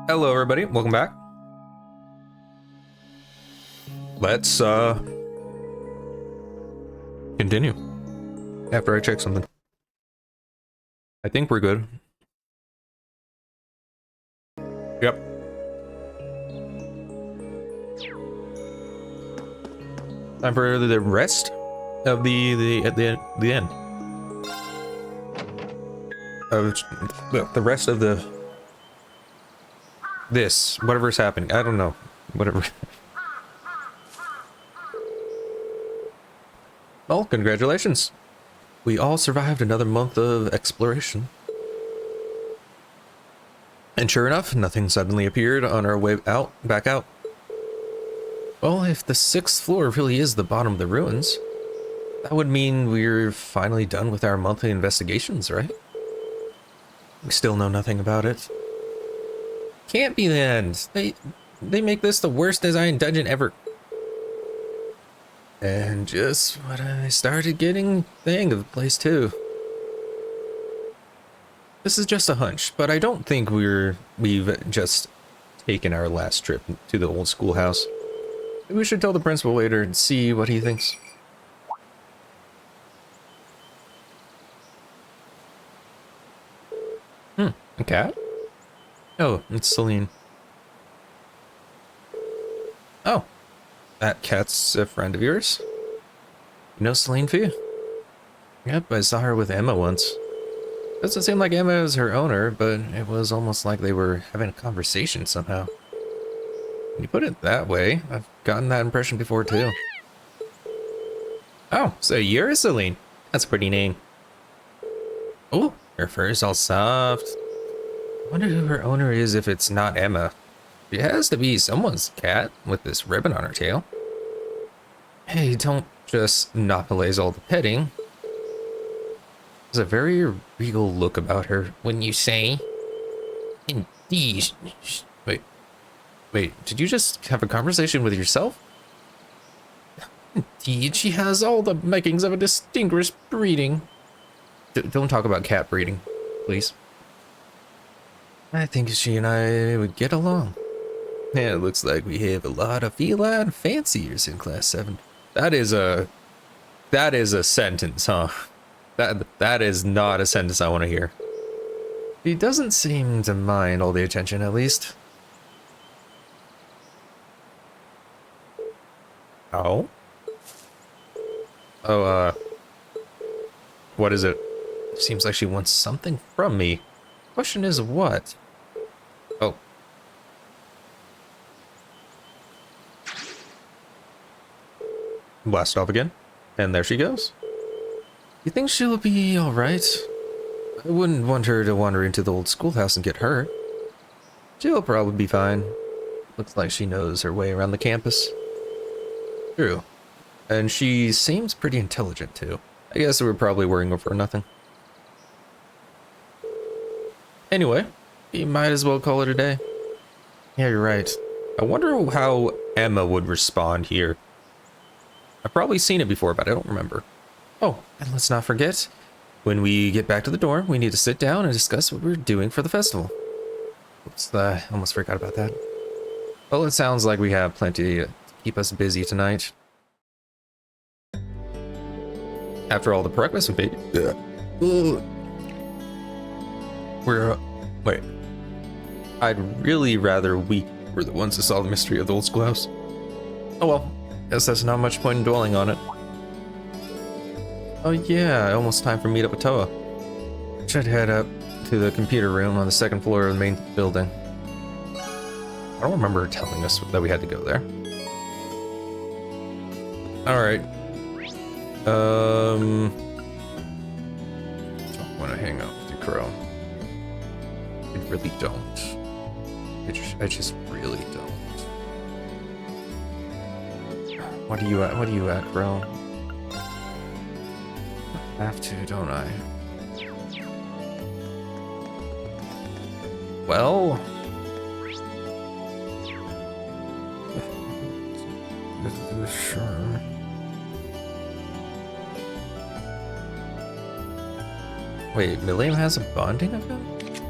Hello everybody, welcome back. Let's continue. After I check something. I think we're good. Yep. Time for the rest of the end. Of the rest of this, whatever's happening. I don't know. Whatever. Well, congratulations. We all survived another month of exploration. And sure enough, nothing suddenly appeared on our way back out. Well, if the 6th floor really is the bottom of the ruins, that would mean we're finally done with our monthly investigations, right? We still know nothing about it. Can't be the end. They make this the worst design dungeon ever. And just when I started getting the hang of the place too. This is just a hunch, but I don't think we've just taken our last trip to the old schoolhouse. Maybe we should tell the principal later and see what he thinks. A cat? Oh, it's Celine. Oh, that cat's a friend of yours? You know Celine Fee? Yep, I saw her with Emma once. Doesn't seem like Emma is her owner, but it was almost like they were having a conversation somehow. When you put it that way, I've gotten that impression before too. Oh, so you're Celine. That's a pretty name. Oh, her fur's all soft. Wonder who her owner is if it's not Emma. She has to be someone's cat with this ribbon on her tail. Hey, don't just monopolize all the petting. There's a very regal look about her, wouldn't you say? Indeed. Wait, did you just have a conversation with yourself? Indeed, she has all the makings of a distinguished breeding. Don't talk about cat breeding, please. I think she and I would get along. Yeah, it looks like we have a lot of feline fanciers in Class 7. That is a sentence, huh? That is not a sentence I want to hear. He doesn't seem to mind all the attention, at least. Oh? Oh, what is it? Seems like she wants something from me. Question is what? Oh. Blast off again. And there she goes. You think she'll be alright? I wouldn't want her to wander into the old schoolhouse and get hurt. She'll probably be fine. Looks like she knows her way around the campus. True. And she seems pretty intelligent too. I guess we're probably worrying over nothing. Anyway, you might as well call it a day. Yeah, you're right. I wonder how Emma would respond here. I've probably seen it before, but I don't remember. Oh, and let's not forget, when we get back to the dorm, we need to sit down and discuss what we're doing for the festival. Oops, I almost forgot about that. Well, it sounds like we have plenty to keep us busy tonight. After all the progress we made, wait. I'd really rather we were the ones to solve the mystery of the old schoolhouse. Oh well, guess there's not much point in dwelling on it. Oh yeah, almost time for meet up with Toa. Should head up to the computer room on the 2nd floor of the main building. I don't remember her telling us that we had to go there. Alright. Don't want to hang out with you, Crow. I really don't. I just really don't. What are you at, Crow? I have to, don't I? Well... Sure. Wait, Milliam has a bonding event?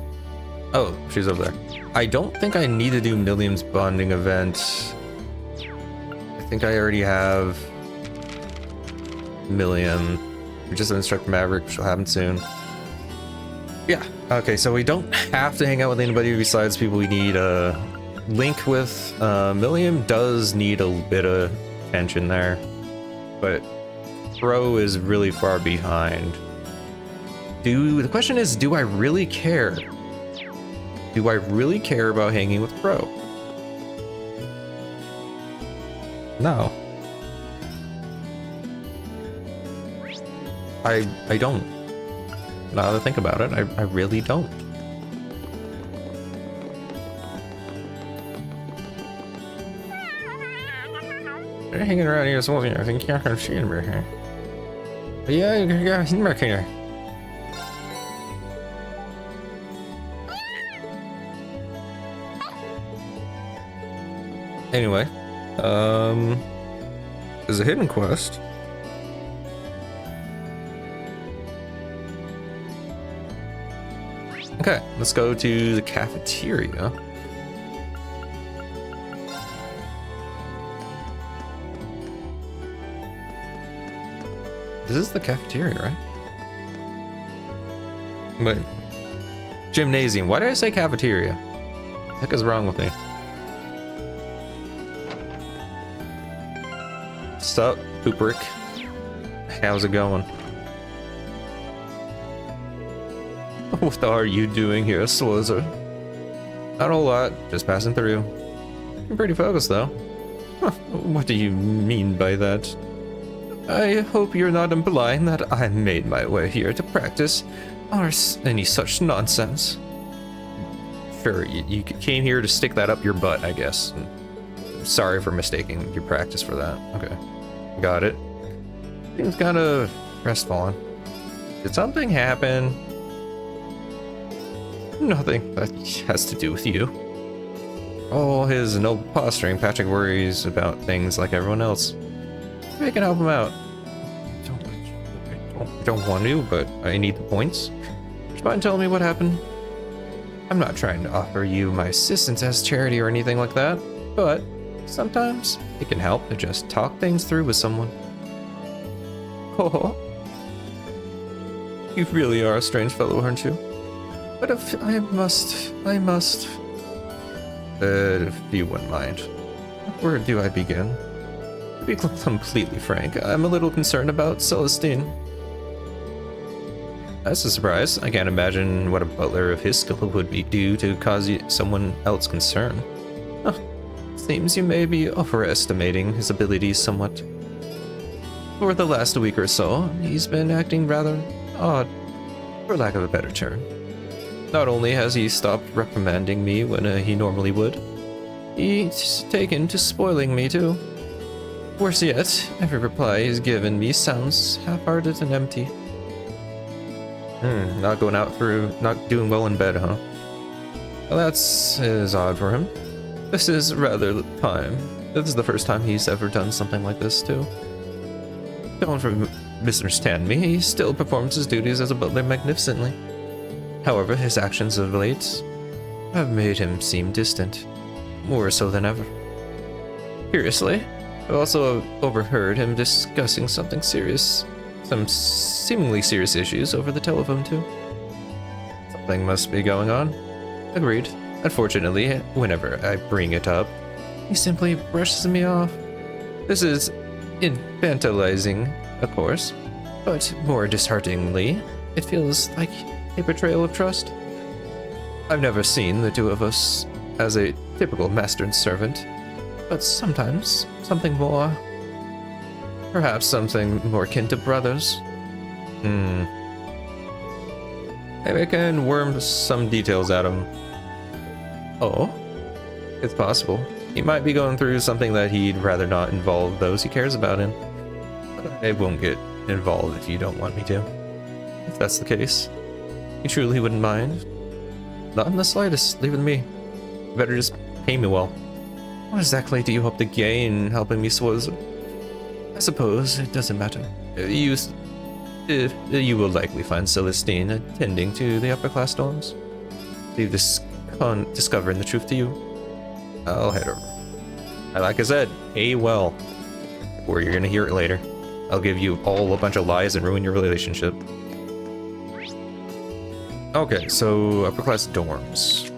Oh, she's over there. I don't think I need to do Milliam's bonding event. I think I already have Milliam. We just instruct Maverick, which will happen soon. Yeah, okay, so we don't have to hang out with anybody besides people we need a link with. Milliam does need a bit of attention there, but Crow is really far behind. The question is, do I really care? Do I really care about hanging with Crow? No. I don't. Now that I think about it, I really don't. They're hanging around here, so I think you're gonna see him here. Yeah, he's back here. Anyway, there's a hidden quest. Okay, let's go to the cafeteria. This is the cafeteria, right? Wait. Gymnasium. Why did I say cafeteria? What the heck is wrong with me? Sup, Pooprick? How's it going? What are you doing here, Slither? Not a whole lot, just passing through. I'm pretty focused, though. Huh, what do you mean by that? I hope you're not implying that I made my way here to practice or any such nonsense. Sure, you came here to stick that up your butt, I guess. Sorry for mistaking your practice for that. Okay, got it. Seems kind of crestfallen. Did something happen? Nothing that has to do with you. All his noble posturing, Patrick worries about things like everyone else. Maybe I can help him out. I don't want to, but I need the points. Would you mind telling me what happened? I'm not trying to offer you my assistance as charity or anything like that, but sometimes it can help to just talk things through with someone. Oh, you really are a strange fellow, aren't you? But if I must. If you wouldn't mind, where do I begin? To be completely frank, I'm a little concerned about Celestine. That's a surprise. I can't imagine what a butler of his skill would do to cause someone else concern. Huh. Seems you may be overestimating his abilities somewhat. For the last week or so, he's been acting rather odd, for lack of a better term. Not only has he stopped reprimanding me when he normally would, he's taken to spoiling me too. Worse yet, every reply he's given me sounds half-hearted and empty. Not doing well in bed, huh? Well, is odd for him. This is rather the time. This is the first time he's ever done something like this, too. Don't misunderstand me, he still performs his duties as a butler magnificently. However, his actions of late have made him seem distant, more so than ever. Curiously, I've also overheard him discussing something serious, some seemingly serious issues over the telephone too. Something must be going on. Agreed. Unfortunately, whenever I bring it up, he simply brushes me off. This is infantilizing, of course, but more dishearteningly, it feels like a betrayal of trust. I've never seen the two of us as a typical master and servant, but sometimes something more. Perhaps something more akin to brothers. Maybe I can worm some details out of him. Oh, it's possible. He might be going through something that he'd rather not involve those he cares about in. But I won't get involved if you don't want me to. If that's the case. You truly wouldn't mind? Not in the slightest. Leave it to me. You better just pay me well. What exactly do you hope to gain helping me, Swizz? I suppose it doesn't matter. You will likely find Celestine attending to the upper class dorms. Leave this upon discovering the truth to you, I'll head over. Like I said, well, or you're gonna hear it later. I'll give you all a bunch of lies and ruin your relationship. Okay, so upper class dorms.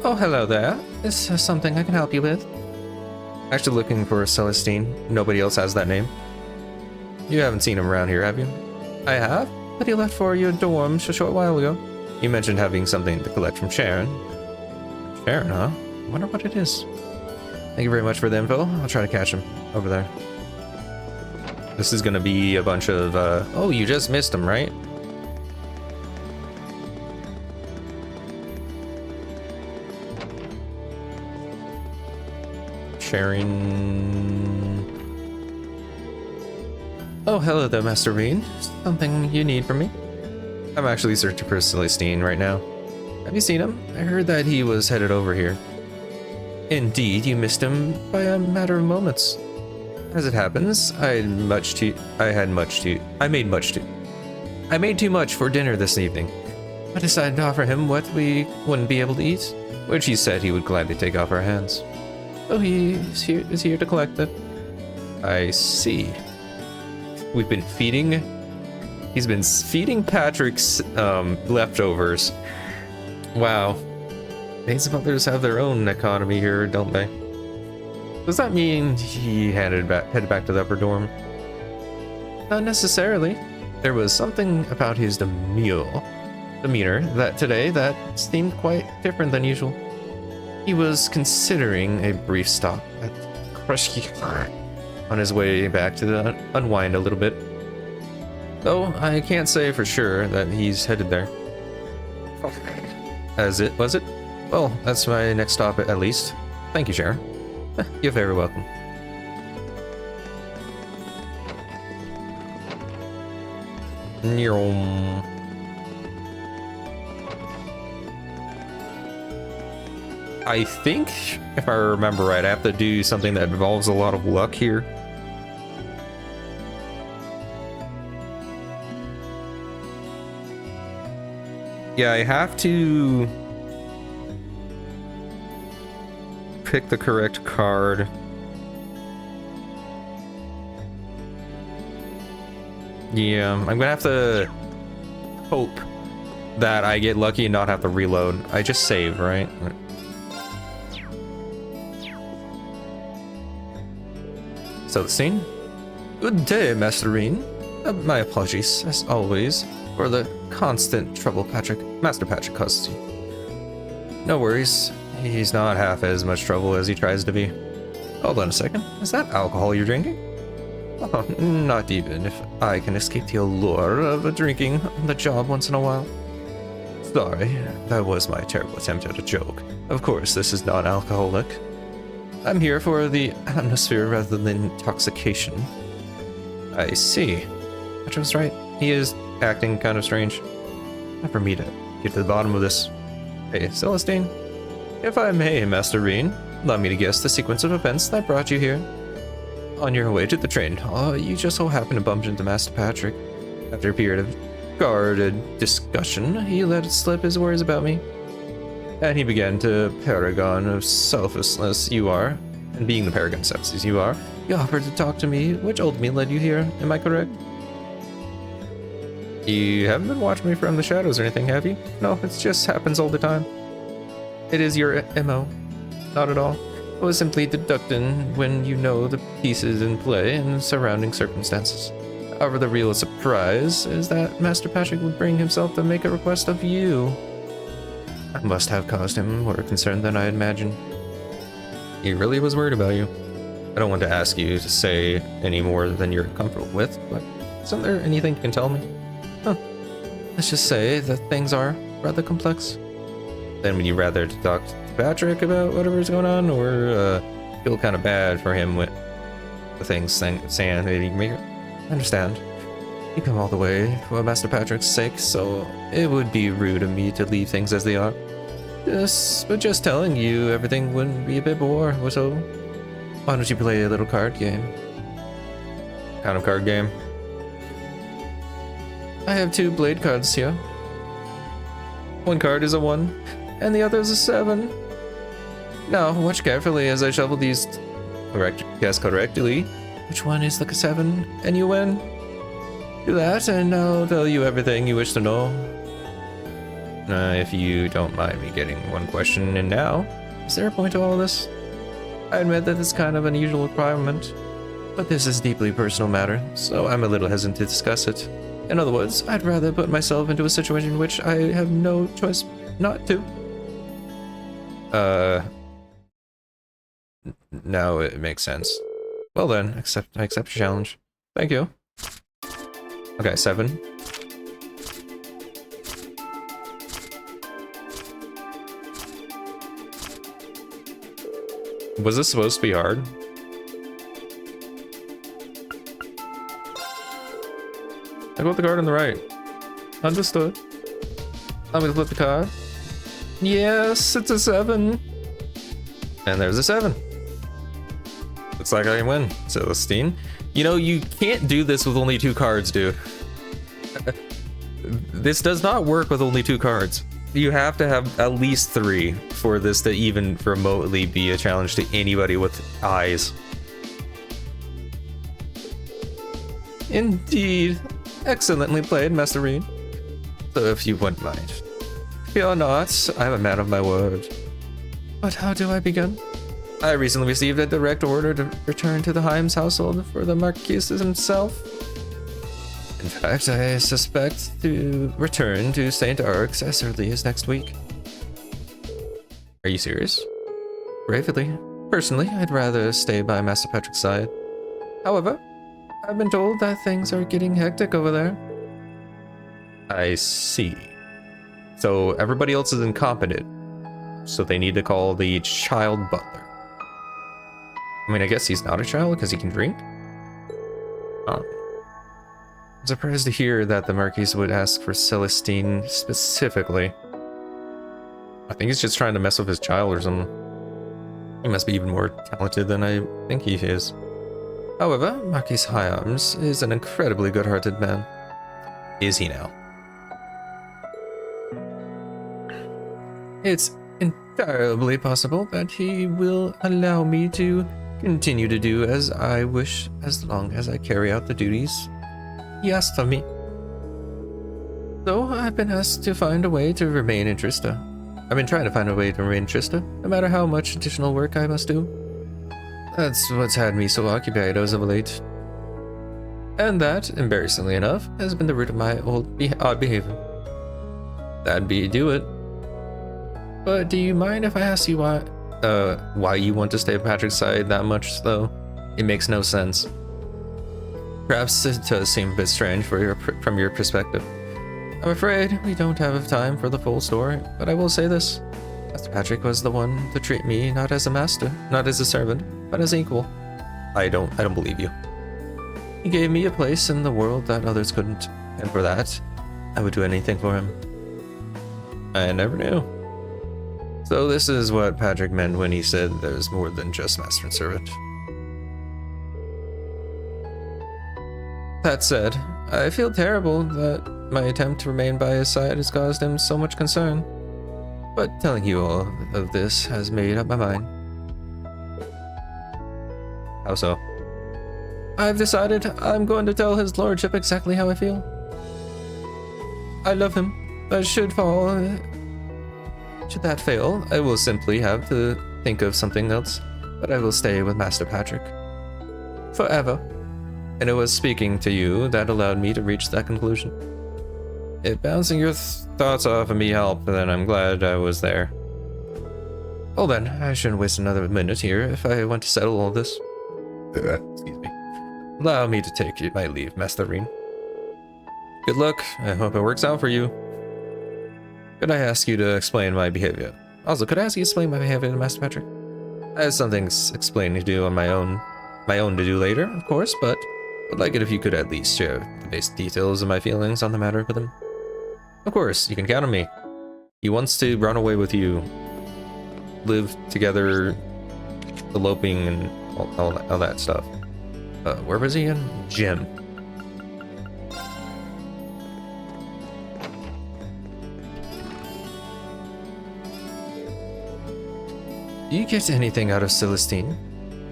Oh, hello there. Is there something I can help you with? Actually looking for Celestine. Nobody else has that name. You haven't seen him around here, have you? I have, but he left for your dorms a short while ago. You mentioned having something to collect from Sharon. Sharon, huh? I wonder what it is. Thank you very much for the info. I'll try to catch him over there. This is gonna be a bunch of, oh, you just missed him, right? Sharing. Oh, hello there, Master Rean. Something you need from me? I'm actually searching for Celestine right now. Have you seen him? I heard that he was headed over here. Indeed, you missed him by a matter of moments. As it happens, I made too much for dinner this evening. I decided to offer him what we wouldn't be able to eat, which he said he would gladly take off our hands. Oh, he is here to collect it. I see. We've been feeding. He's been feeding Patrick's leftovers. Wow. Bates Butlers have their own economy here, don't they? Does that mean he headed back to the upper dorm? Not necessarily. There was something about his demeanor that seemed quite different than usual. He was considering a brief stop at Krusky on his way back to unwind a little bit. Though I can't say for sure that he's headed there. Was it? Well, that's my next stop at least. Thank you, Sharon. You're very welcome. I think, if I remember right, I have to do something that involves a lot of luck here. Yeah, I have to pick the correct card. Yeah, I'm gonna have to hope that I get lucky and not have to reload. I just save, right? Celestine? Good day, Master Rean. My apologies, as always, for the constant trouble Master Patrick causes you. No worries. He's not half as much trouble as he tries to be. Hold on a second. Is that alcohol you're drinking? Oh, not even if I can escape the allure of drinking on the job once in a while. Sorry, that was my terrible attempt at a joke. Of course, this is non-alcoholic. I'm here for the atmosphere rather than intoxication. I see. Patrick was right. He is acting kind of strange. Time for me to get to the bottom of this. Hey, Celestine. If I may, Master Rean, allow me to guess the sequence of events that brought you here. On your way to the train hall, you just so happened to bump into Master Patrick. After a period of guarded discussion, he let slip his worries about me. And he began to paragon of selflessness you are, and being the paragon of selflessness you are, he offered to talk to me, which ultimately led you here. Am I correct? You haven't been watching me from the shadows or anything, have you? No, it just happens all the time. It is your MO. Not at all. I was simply deducting when you know the pieces in play and surrounding circumstances. However, the real surprise is that Master Patrick would bring himself to make a request of you. I must have caused him more concern than I imagined. He really was worried about you. I don't want to ask you to say any more than you're comfortable with, but isn't there anything you can tell me? Huh. Let's just say that things are rather complex. Then would you rather talk to Patrick about whatever's going on, or feel kind of bad for him with the things saying I understand. You come all the way for Master Patrick's sake, so it would be rude of me to leave things as they are. But just telling you everything wouldn't be a bit more, so why don't you play a little card game? kind of card game. I have 2 blade cards here. One card is a 1, and the other is a 7. Now, watch carefully as I shuffle these. Guess correctly. Which one is the 7? And you win. Do that, and I'll tell you everything you wish to know. If you don't mind me getting one question in now, is there a point to all this? I admit that it's kind of an unusual requirement, but this is a deeply personal matter, so I'm a little hesitant to discuss it. In other words, I'd rather put myself into a situation in which I have no choice not to. Now it makes sense. Well then, I accept your challenge. Thank you. Okay, 7. Was this supposed to be hard? I got the card on the right. Understood. Let me flip the card. Yes, it's a 7. And there's a 7. Looks like I win, Celestine. You know, you can't do this with only 2 cards, dude. This does not work with only 2 cards. You have to have at least 3 for this to even remotely be a challenge to anybody with eyes. Indeed. Excellently played, Master Reed. So if you wouldn't mind. Fear not, I'm a man of my word. But how do I begin? I recently received a direct order to return to the Himes household for the Marquis himself. In fact, I suspect to return to St. Arcs as early as next week. Are you serious? Bravely. Personally, I'd rather stay by Master Patrick's side. However, I've been told that things are getting hectic over there. I see. So everybody else is incompetent. So they need to call the child butler. I mean, I guess he's not a child because he can drink? I'm surprised to hear that the Marquis would ask for Celestine specifically. I think he's just trying to mess with his child or something. He must be even more talented than I think he is. However, Marquis Hyams is an incredibly good-hearted man. Is he now? It's entirely possible that he will allow me to continue to do as I wish as long as I carry out the duties he asked of me. So I've been asked to find a way to remain in Trista. I've been trying to find a way to remain in Trista, no matter how much additional work I must do. That's what's had me so occupied as of late. And that, embarrassingly enough, has been the root of my odd behavior. That'd be do it. But do you mind if I ask you why you want to stay at Patrick's side that much, though? It makes no sense. Perhaps it does seem a bit strange from your perspective. I'm afraid we don't have time for the full story, but I will say this. Master Patrick was the one to treat me not as a master, not as a servant, but as equal. I don't believe you. He gave me a place in the world that others couldn't, and for that, I would do anything for him. I never knew. So this is what Patrick meant when he said there's more than just master and servant. That said, I feel terrible that my attempt to remain by his side has caused him so much concern. But telling you all of this has made up my mind. How so? I've decided I'm going to tell his lordship exactly how I feel. I love him, but should that fail, I will simply have to think of something else, but I will stay with Master Patrick. Forever. And it was speaking to you that allowed me to reach that conclusion. If bouncing your thoughts off of me helped, then I'm glad I was there. Well then, I shouldn't waste another minute here if I want to settle all this. Excuse me. Allow me to take my leave, Master Reed. Good luck. I hope it works out for you. Could I ask you to explain my behavior? Also, could I ask you to explain my behavior to Master Patrick? I have some things explained to do on my own to do later, of course, but I'd like it if you could at least share the basic details of my feelings on the matter with him. Of course, you can count on me. He wants to run away with you, live together, eloping, and all that stuff. Where was he in? Gym. Do you get anything out of Celestine?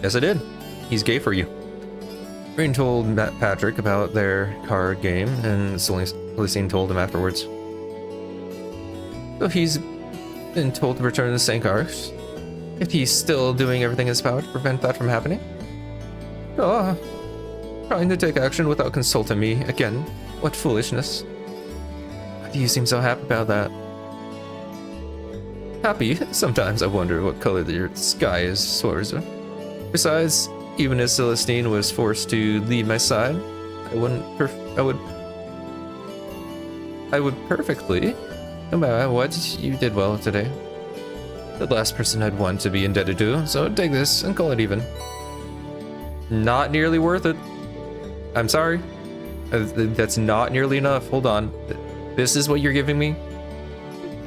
Yes, I did. He's gay for you. Rain told Patrick about their card game, and Celestine told him afterwards. So he's been told to return the same cards. If he's still doing everything in his power to prevent that from happening. Oh, trying to take action without consulting me again. What foolishness. Why do you seem so happy about that? Happy? Sometimes I wonder what color your sky is, Sforza. Besides, even if Celestine was forced to leave my side, I would perfectly. No matter what, you did well today. The last person I'd want to be indebted to, so take this and call it even. Not nearly worth it. I'm sorry. That's not nearly enough. Hold on. This is what you're giving me?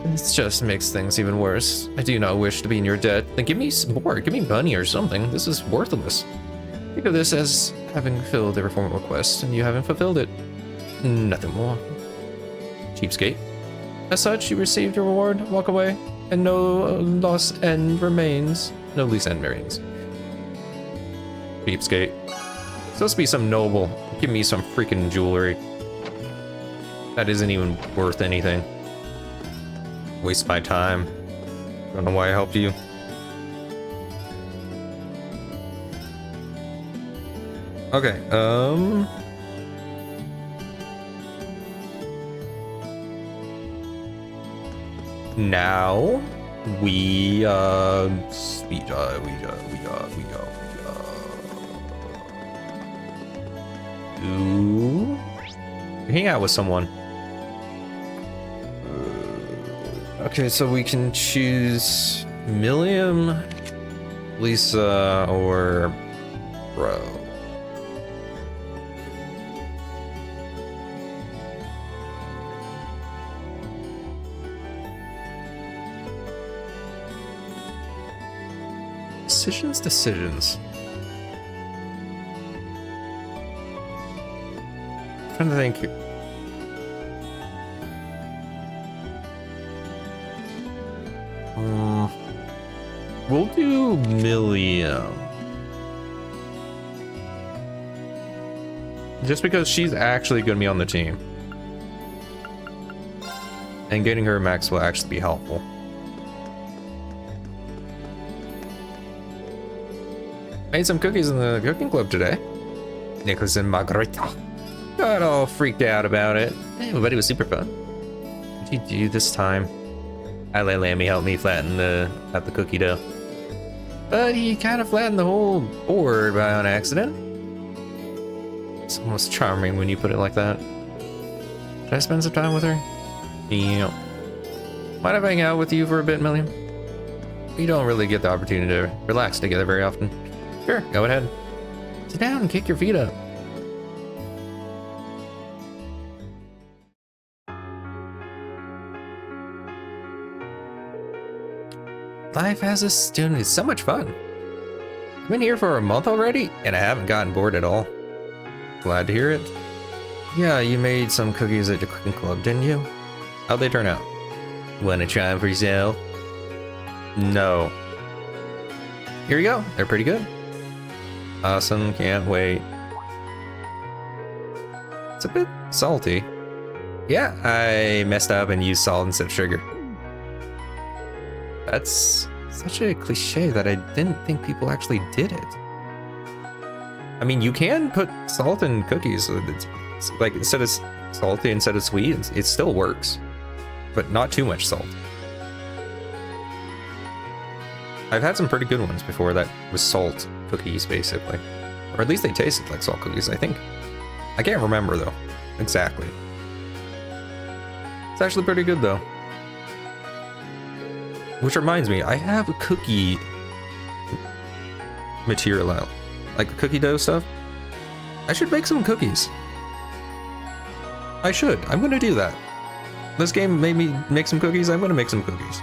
It just makes things even worse. I do not wish to be in your debt. Then give me some more. Give me money or something. This is worthless. Think of this as having filled a reform request, and you haven't fulfilled it. Nothing more. Cheapskate. As such, you received your reward, walk away, and no loss end remains. No lease end remains. Cheapskate. Supposed to be some noble. Give me some freaking jewelry. That isn't even worth anything. Waste my time. Don't know why I helped you. Okay, now we hang out with someone. Okay, so we can choose Milliam, Lisa, or Bro. Decisions. I'm trying to think. We'll do Milliam. Just because she's actually going to be on the team. And getting her max will actually be helpful. Made some cookies in the cooking club today. Nicholas and Margarita got all freaked out about it. But it was super fun. What did you do this time? I let Lammy help me flatten the cookie dough. But he kind of flattened the whole board by on accident. It's almost charming when you put it like that. Should I spend some time with her? Yeah. Mind if I hang out with you for a bit, Milliam? We don't really get the opportunity to relax together very often. Sure, go ahead. Sit down and kick your feet up. Life as a student is so much fun. I've been here for a month already, and I haven't gotten bored at all. Glad to hear it. Yeah, you made some cookies at the cooking club, didn't you? How'd they turn out? Wanna try them for yourself? No. Here you go. They're pretty good. Awesome, can't wait. It's a bit salty. Yeah, I messed up and used salt instead of sugar. That's such a cliche that I didn't think people actually did it. I mean, you can put salt in cookies. It's like instead of salty, instead of sweet, it still works. But not too much salt. I've had some pretty good ones before that was salt cookies, basically. Or at least they tasted like salt cookies, I think. I can't remember, though, exactly. It's actually pretty good, though. Which reminds me, I have a cookie material out. Like the cookie dough stuff. I should make some cookies. I should. I'm gonna do that. This game made me make some cookies. I'm gonna make some cookies.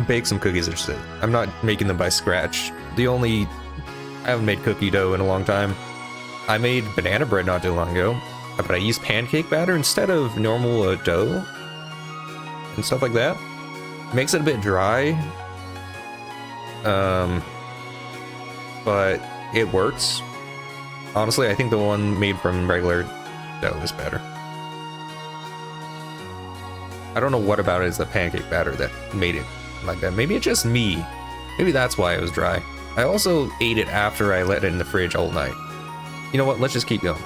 Bake some cookies instead. I'm not making them by scratch. I haven't made cookie dough in a long time. I made banana bread not too long ago, but I used pancake batter instead of normal dough and stuff like that. Makes it a bit dry, but it works. Honestly, I think the one made from regular dough is better. I don't know what about it is the pancake batter that made it like that. Maybe it's just me. Maybe that's why it was dry. I also ate it after I let it in the fridge all night. You know what? Let's just keep going.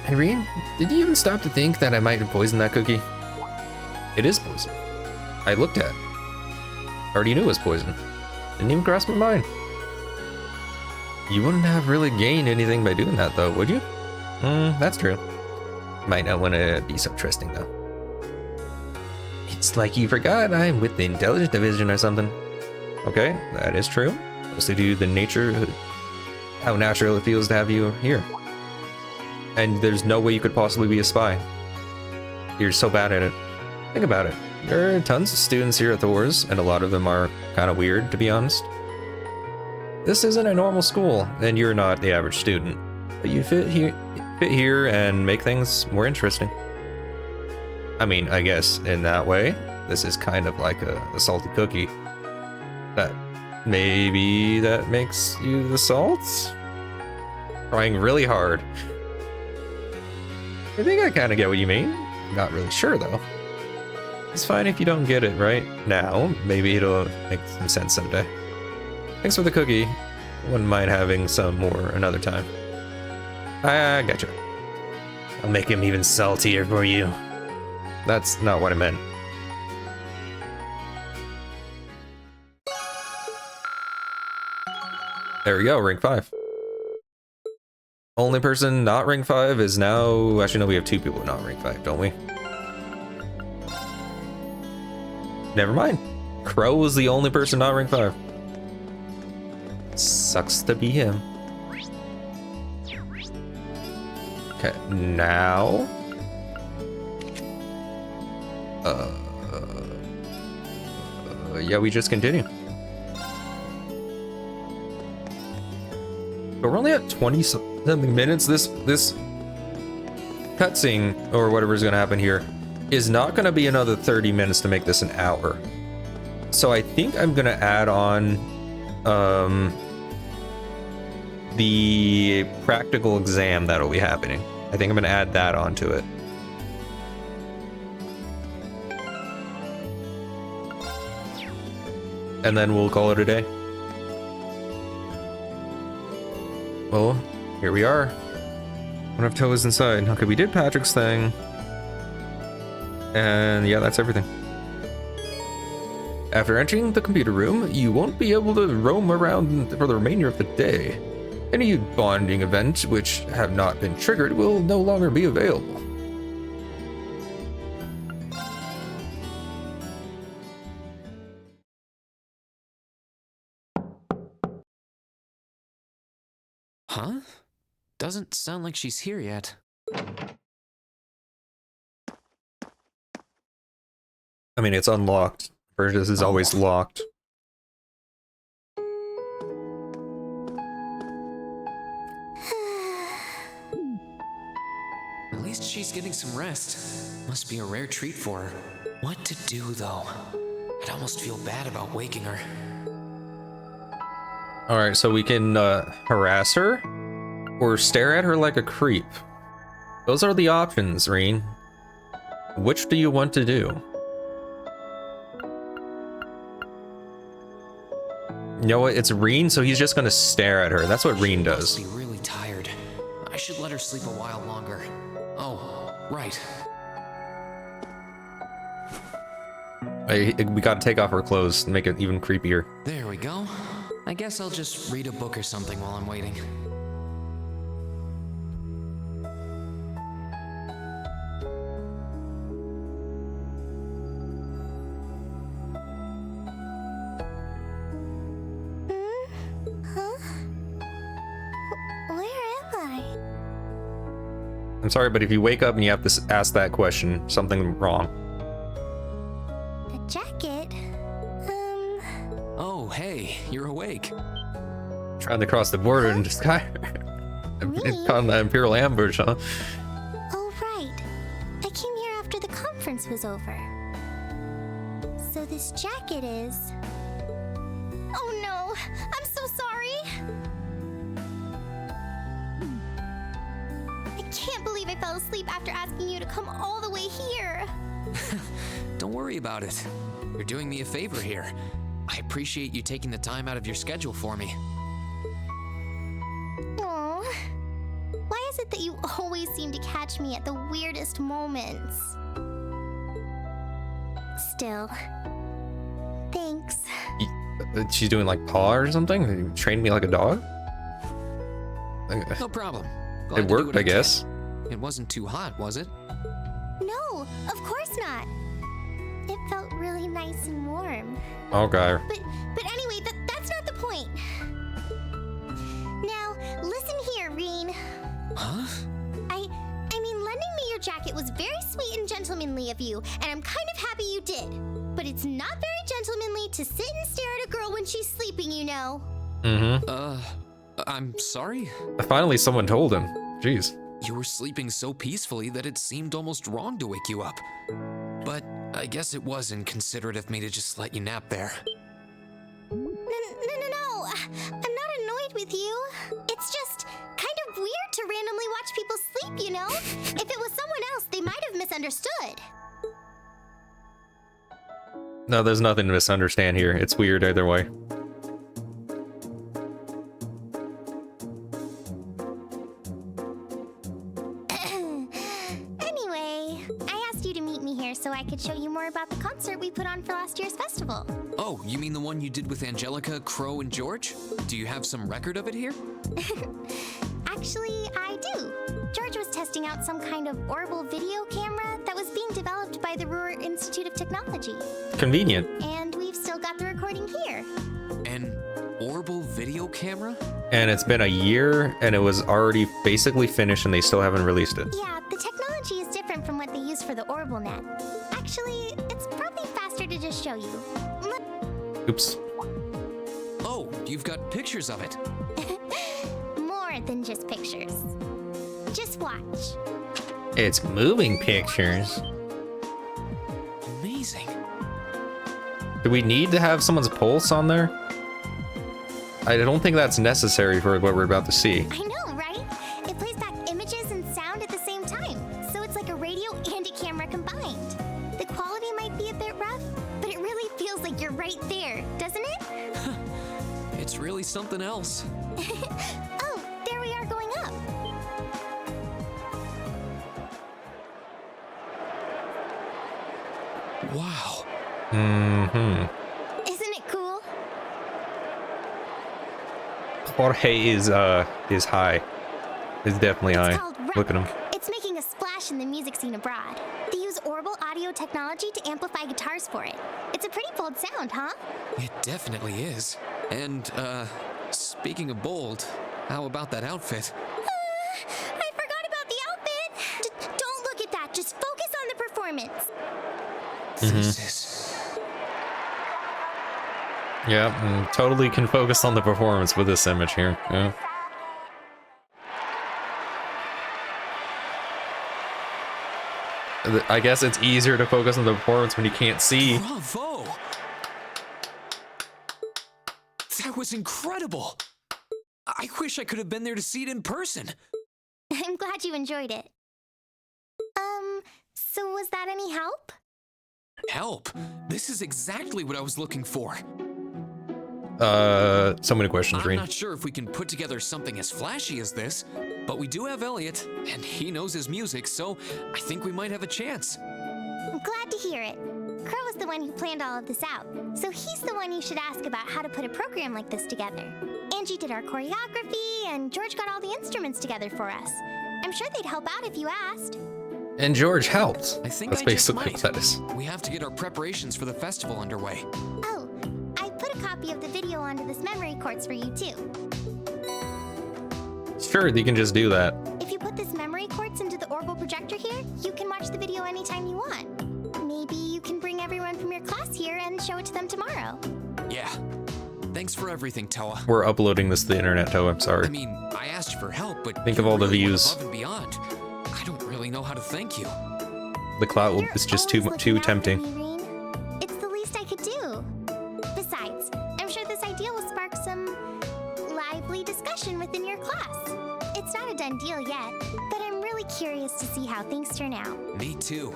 Irene, did you even stop to think that I might have poisoned that cookie? It is poison. I looked at it. I already knew it was poison. Didn't even cross my mind. You wouldn't have really gained anything by doing that though, would you? That's true. Might not want to be so trusting though. It's like you forgot I'm with the intelligence division or something. Okay, that is true. Mostly due to the nature, how natural it feels to have you here. And there's no way you could possibly be a spy. You're so bad at it. Think about it. There are tons of students here at Thor's, and a lot of them are kind of weird, to be honest. This isn't a normal school, and you're not the average student. But you fit here and make things more interesting. I mean, I guess in that way, this is kind of like a salty cookie. That maybe that makes you the salt? Trying really hard. I think I kind of get what you mean. Not really sure though. It's fine if you don't get it right now. Maybe it'll make some sense someday. Thanks for the cookie. Wouldn't mind having some more another time. I gotcha. I'll make him even saltier for you. That's not what I meant. There we go, rank 5. Only person not rank 5 is now... Actually, no, we have 2 people not rank 5, don't we? Never mind. Crow was the only person not rank 5. Sucks to be him. Okay, now... yeah, we just continue. But we're only at 20-something minutes. This cutscene, or whatever is going to happen here, is not going to be another 30 minutes to make this an hour. So I think I'm going to add on the practical exam that'll be happening. I think I'm going to add that onto it. And then we'll call it a day. Well, here we are. One of Toa's inside. Okay, we did Patrick's thing. And yeah, that's everything. After entering the computer room, you won't be able to roam around for the remainder of the day. Any bonding events which have not been triggered will no longer be available. Huh? Doesn't sound like she's here yet. I mean, it's unlocked. Burgess is always locked. At least she's getting some rest. Must be a rare treat for her. What to do, though? I'd almost feel bad about waking her. Alright, so we can harass her or stare at her like a creep. Those are the options, Reen. Which do you want to do? You know what? It's Reen, so he's just gonna stare at her. That's what Reen does. She must be really tired. I should let her sleep a while longer. Oh, right. We gotta take off her clothes and make it even creepier. There we go. I guess I'll just read a book or something while I'm waiting. I'm sorry, but if you wake up and you have to ask that question, something wrong. A jacket? Oh, hey, you're awake. Trying to cross the border and just caught in that Imperial ambush, huh? Oh, right. I came here after the conference was over. So this jacket is... Oh no! I'm so sorry! I can't believe I fell asleep after asking you to come all the way here. Don't worry about it. You're doing me a favor here. I appreciate you taking the time out of your schedule for me. Aw. Why is it that you always seem to catch me at the weirdest moments? Still, thanks. She's doing like paw or something? You trained me like a dog? No problem. Glad It to do worked, what I can. guess. It wasn't too hot, was it? No, of course not. It felt really nice and warm. Okay. But anyway, that's not the point. Now, listen here, Reen. Huh? I mean, lending me your jacket was very sweet and gentlemanly of you, and I'm kind of happy you did. But it's not very gentlemanly to sit and stare at a girl when she's sleeping, you know. Mm-hmm. I'm sorry. Finally someone told him. Jeez. You were sleeping so peacefully that it seemed almost wrong to wake you up. But I guess it was inconsiderate of me to just let you nap there. No. I'm not annoyed with you. It's just kind of weird to randomly watch people sleep, you know? If it was someone else, they might have misunderstood. No, there's nothing to misunderstand here. It's weird either way. Anyway, I asked you to meet me here so I could show you more about the concert we put on for last year's festival. Oh, you mean the one you did with Angelica, Crow, and George? Do you have some record of it here? Actually, I do. George was testing out some kind of orbital video camera that was being developed by the Ruhr Institute of Technology. Convenient. And we've still got the recording here. An orbital video camera? And it's been a year, and it was already basically finished, and they still haven't released it. Yeah, the technology is different from what they use for the OrbitalNet. Actually, it's probably faster to just show you. Oops. Oh, you've got pictures of it. More than just pictures. Just watch. It's moving pictures. Amazing. Do we need to have someone's pulse on there? I don't think that's necessary for what we're about to see. I know, right? It plays back images and sound at the same time, so it's like a radio and a camera combined. The quality might be a bit rough, but it really feels like you're right there, doesn't it? It's really something else. Oh, there we are going up. Wow. Mm-hmm. Isn't it cool? Jorge is high. Is definitely It's high. called Rock. Look at him. It's making a splash in the music scene abroad. They use Orbital audio technology to amplify guitars for it. It's a pretty bold sound, huh? It definitely is. And, speaking of bold, how about that outfit? I forgot about the outfit. Don't look at that. Just focus on the performance. This is... Yeah, totally can focus on the performance with this image here. Yeah. I guess it's easier to focus on the performance when you can't see. Bravo! That was incredible! I wish I could have been there to see it in person. I'm glad you enjoyed it. So was that any help? Help! This is exactly what I was looking for. So many questions, I'm Reen. not sure if we can put together something as flashy as this, but we do have Elliot, and he knows his music, so I think we might have a chance. I'm glad to hear it. Crow was the one who planned all of this out, so he's the one you should ask about how to put a program like this together. Angie did our choreography, and George got all the instruments together for us. I'm sure they'd help out if you asked. And George helped. I think That's I basically just what might. that is. We have to get our preparations for the festival underway. Oh, I put a copy of the video onto this memory quartz for you too. Sure, you can just do that. If you put this memory quartz into the orbital projector here, you can watch the video anytime you want. Maybe you can bring everyone from your class here and show it to them tomorrow. Yeah, Thanks for everything, Toa. We're uploading this to the internet, Toe. I'm sorry. I mean, I asked you for help, but Think you of all the really went views. above and beyond. I don't really know how to thank you. The clout You're is just always too looking out for tempting. me, Rean. It's the least I could do. Besides, I'm sure this idea will spark some lively discussion within your class. It's not a done deal yet, but I'm really curious to see how things turn out. Me too.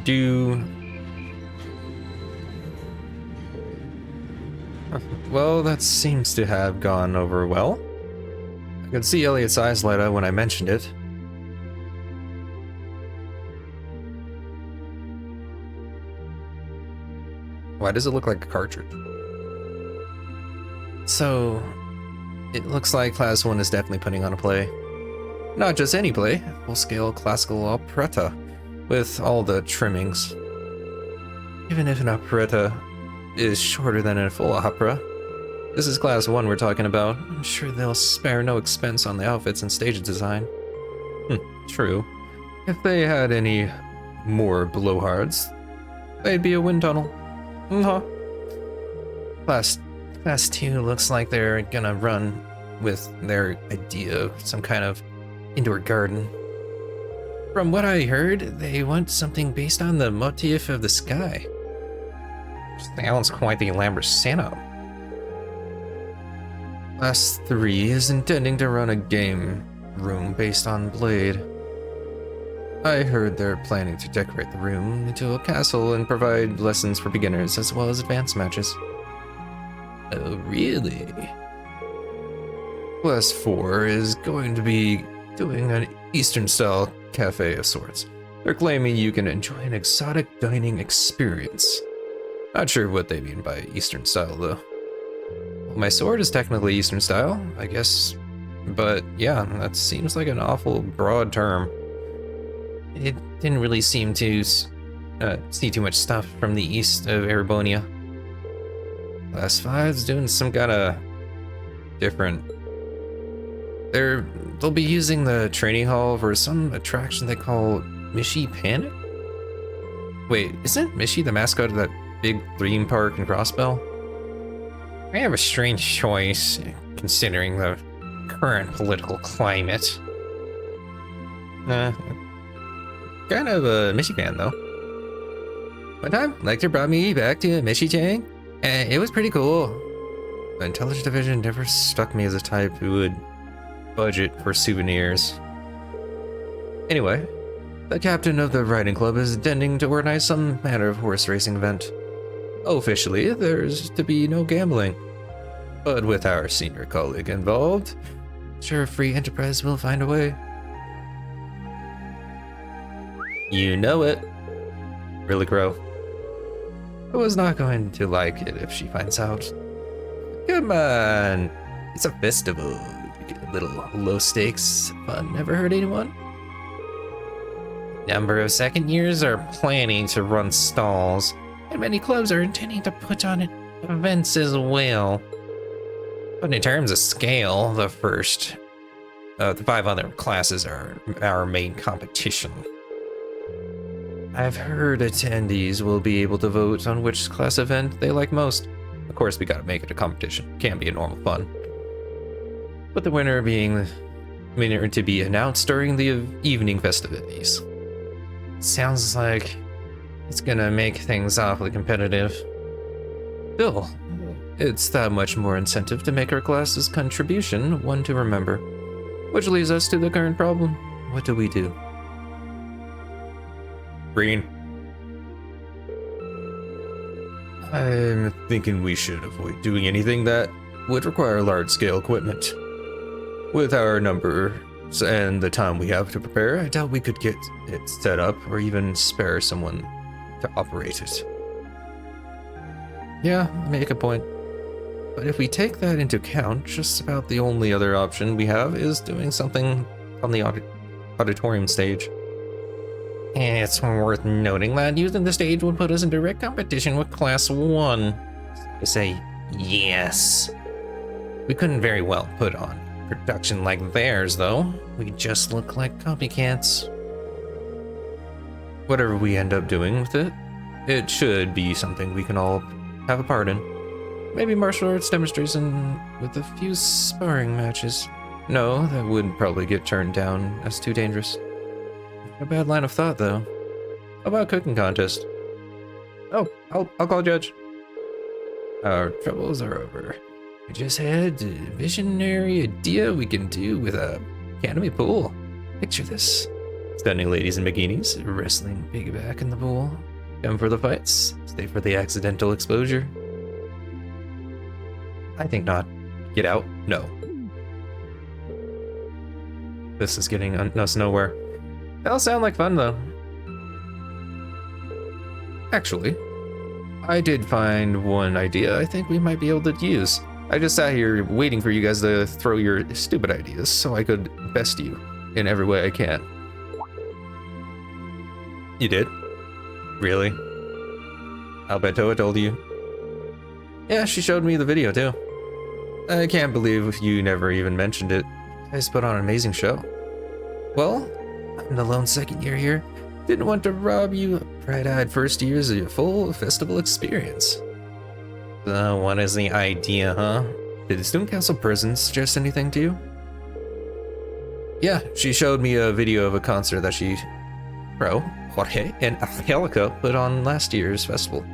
Do. Well, that seems to have gone over well. I could see Elliot's eyes light up when I mentioned it. Why does it look like a cartridge? So, it looks like Class 1 is definitely putting on a play. Not just any play, full-scale classical operetta, with all the trimmings. Even if an operetta is shorter than a full opera, this is Class 1 we're talking about. I'm sure they'll spare no expense on the outfits and stage design. True. If they had any more blowhards, they'd be a wind tunnel. Class 2 looks like they're gonna run with their idea of some kind of indoor garden. From what I heard, they want something based on the motif of the sky. Sounds quite the elaborate setup. Class 3 is intending to run a game room based on Blade. I heard they're planning to decorate the room into a castle and provide lessons for beginners as well as advanced matches. Oh, really? Class 4 is going to be doing an Eastern-style cafe of sorts. They're claiming you can enjoy an exotic dining experience. Not sure what they mean by Eastern style, though. Well, my sword is technically Eastern style, I guess. But yeah, that seems like an awful broad term. It didn't really seem to see too much stuff from the east of Erebonia. Class 5's doing some kind of different. They'll be using the training hall for some attraction they call Mishi Panic? Wait, isn't Mishi the mascot of that big theme park in Crossbell? I have a strange choice, considering the current political climate. Kind of a Mishi fan, though. One time, Lecter brought me back to Mishi Chang, and it was pretty cool. The Intelligence Division never struck me as a type who would budget for souvenirs. Anyway, the captain of the riding club is intending to organize some manner of horse racing event. Officially, there's to be no gambling. But with our senior colleague involved, sure Free Enterprise will find a way. You know it. Really, Crow? I was not going to like it if she finds out. Come on, it's a festival. You get a little low stakes fun never hurt anyone. Number of second years are planning to run stalls, and many clubs are intending to put on events as well. But in terms of scale, the 5 other classes are our main competition. I've heard attendees will be able to vote on which class event they like most. Of course, we gotta make it a competition. Can't be a normal fun. But the winner to be announced during the evening festivities. Sounds like it's gonna make things awfully competitive. Still, it's that much more incentive to make our class's contribution one to remember. Which leads us to the current problem. What do we do? Green. I'm thinking we should avoid doing anything that would require large-scale equipment. With our numbers and the time we have to prepare, I doubt we could get it set up or even spare someone to operate it. Yeah, make a point. But if we take that into account, just about the only other option we have is doing something on the auditorium stage. It's worth noting that using the stage would put us in direct competition with Class 1. I say yes. We couldn't very well put on production like theirs, though. We just look like copycats. Whatever we end up doing with it, it should be something we can all have a part in. Maybe martial arts demonstration with a few sparring matches. No, that would probably get turned down as too dangerous. Not a bad line of thought, though. How about cooking contest? Oh, I'll call Judge. Our troubles are over. We just had a visionary idea we can do with a academy pool. Picture this. Stunning ladies in bikinis, wrestling piggyback in the pool. Come for the fights, stay for the accidental exposure. I think not. Get out? No. This is getting us nowhere. That'll sound like fun, though. Actually, I did find one idea I think we might be able to use. I just sat here waiting for you guys to throw your stupid ideas so I could best you in every way I can. You did? Really? Alberto told you? Yeah, she showed me the video too. I can't believe you never even mentioned it. You guys put on an amazing show. Well, I'm the lone second year here. Didn't want to rob you of bright-eyed first years of your full festival experience. So what is the idea, huh? Did the student council president suggest anything to you? Yeah, she showed me a video of a concert that Jorge and Angelica put on last year's festival.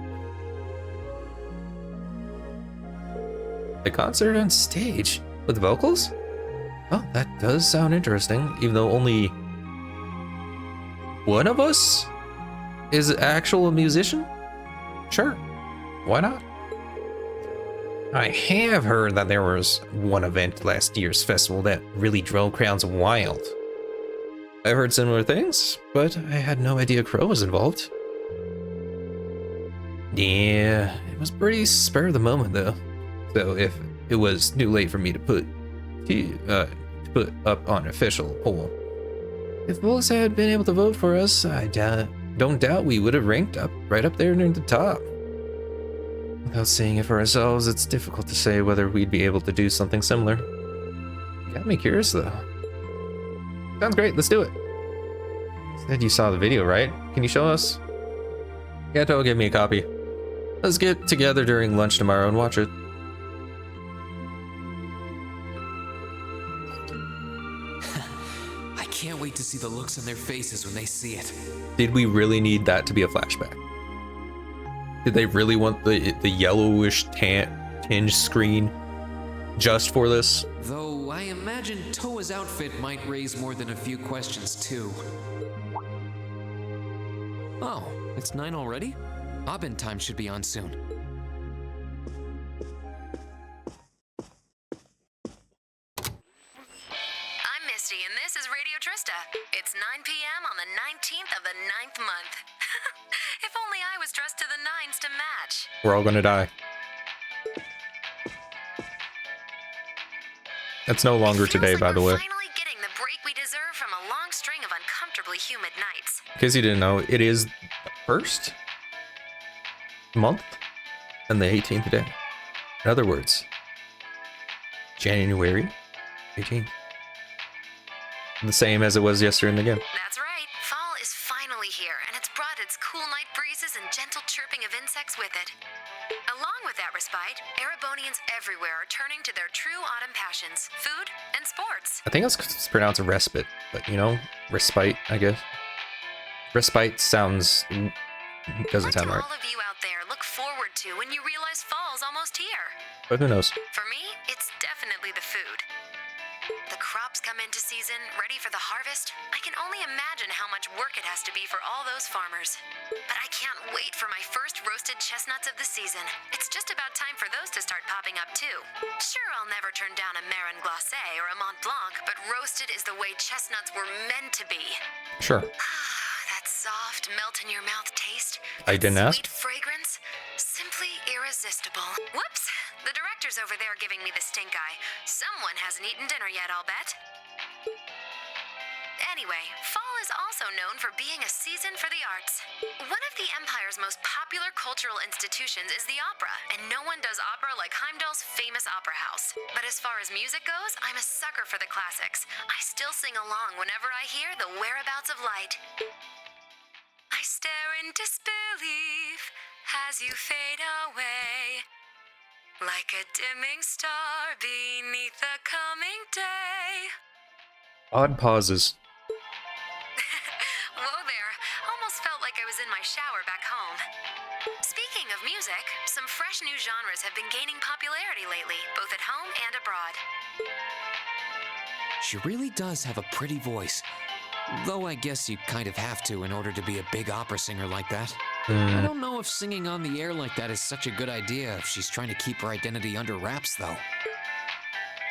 The concert on stage with vocals? Oh, that does sound interesting, even though only one of us is an actual musician? Sure, why not? I have heard that there was one event last year's festival that really drove crowds wild. I've heard similar things, but I had no idea Crow was involved. Yeah, it was pretty spur of the moment though. So if it was too late for me to put up on an official poll. If folks had been able to vote for us, I don't doubt we would have ranked up right up there near the top. Without seeing it for ourselves, it's difficult to say whether we'd be able to do something similar. Got me curious though. Sounds great, let's do it. Said you saw the video, right? Can you show us? Gato gave me a copy. Let's get together during lunch tomorrow and watch it. I can't wait to see the looks on their faces when they see it. Did we really need that to be a flashback? Did they really want the yellowish tinge screen just for this? Though I imagine Toa's outfit might raise more than a few questions too. Oh, it's 9 already? Abin time should be on soon. I'm Misty, and this is Radio Trista. It's 9 p.m. on the 19th of the 9th month. If only I was dressed to the nines to match. We're all gonna die. That's no longer today, by the way. Finally getting the break we deserve from a long string of uncomfortably humid nights. In case you didn't know, it is the first month and the 18th day. In other words, January 18th. The same as it was yesterday and again. That's right. Fall is finally here, and it's brought its cool night breezes and gentle chirping of insects with it. Along with that respite, Erebonians everywhere are turning to their true autumn passions, food and sports. I think it's pronounced respite, but you know, respite, I guess. Respite sounds doesn't sound What do right. all of you out there look forward to when you realize fall's almost here? But who knows? For me, it's definitely the food. The crops come into season, ready for the harvest. I can only imagine how much work it has to be for all those farmers. But I can't wait for my first roasted chestnuts of the season. It's just about time for those to start popping up too. Sure, I'll never turn down a Marin Glacé or a Mont Blanc, but roasted is the way chestnuts were meant to be. Sure. That soft, melt-in-your-mouth taste. I didn't that ask. Sweet fragrance. Simply irresistible. Whoops! The director's over there giving me the stink eye. Someone hasn't eaten dinner yet, I'll bet. Anyway, fall is also known for being a season for the arts. One of the Empire's most popular cultural institutions is the opera, and no one does opera like Heimdall's famous opera house. But as far as music goes, I'm a sucker for the classics. I still sing along whenever I hear The Whereabouts of Light. I stare in disbelief as you fade away, like a dimming star beneath the coming day. Odd pauses. Whoa there, almost felt like I was in my shower back home. Speaking of music, some fresh new genres have been gaining popularity lately, both at home and abroad. She really does have a pretty voice. Though I guess you kind of have to in order to be a big opera singer like that. I don't know if singing on the air like that is such a good idea if she's trying to keep her identity under wraps, though.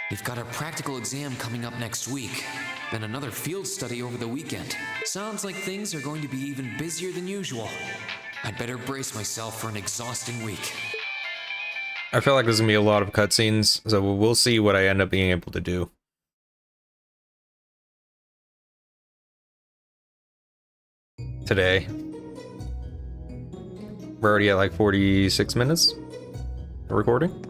We've got our practical exam coming up next week, then another field study over the weekend. Sounds like things are going to be even busier than usual. I'd better brace myself for an exhausting week. I feel like there's gonna be a lot of cutscenes, so we'll see what I end up being able to do. Today. We're already at like 46 minutes of recording.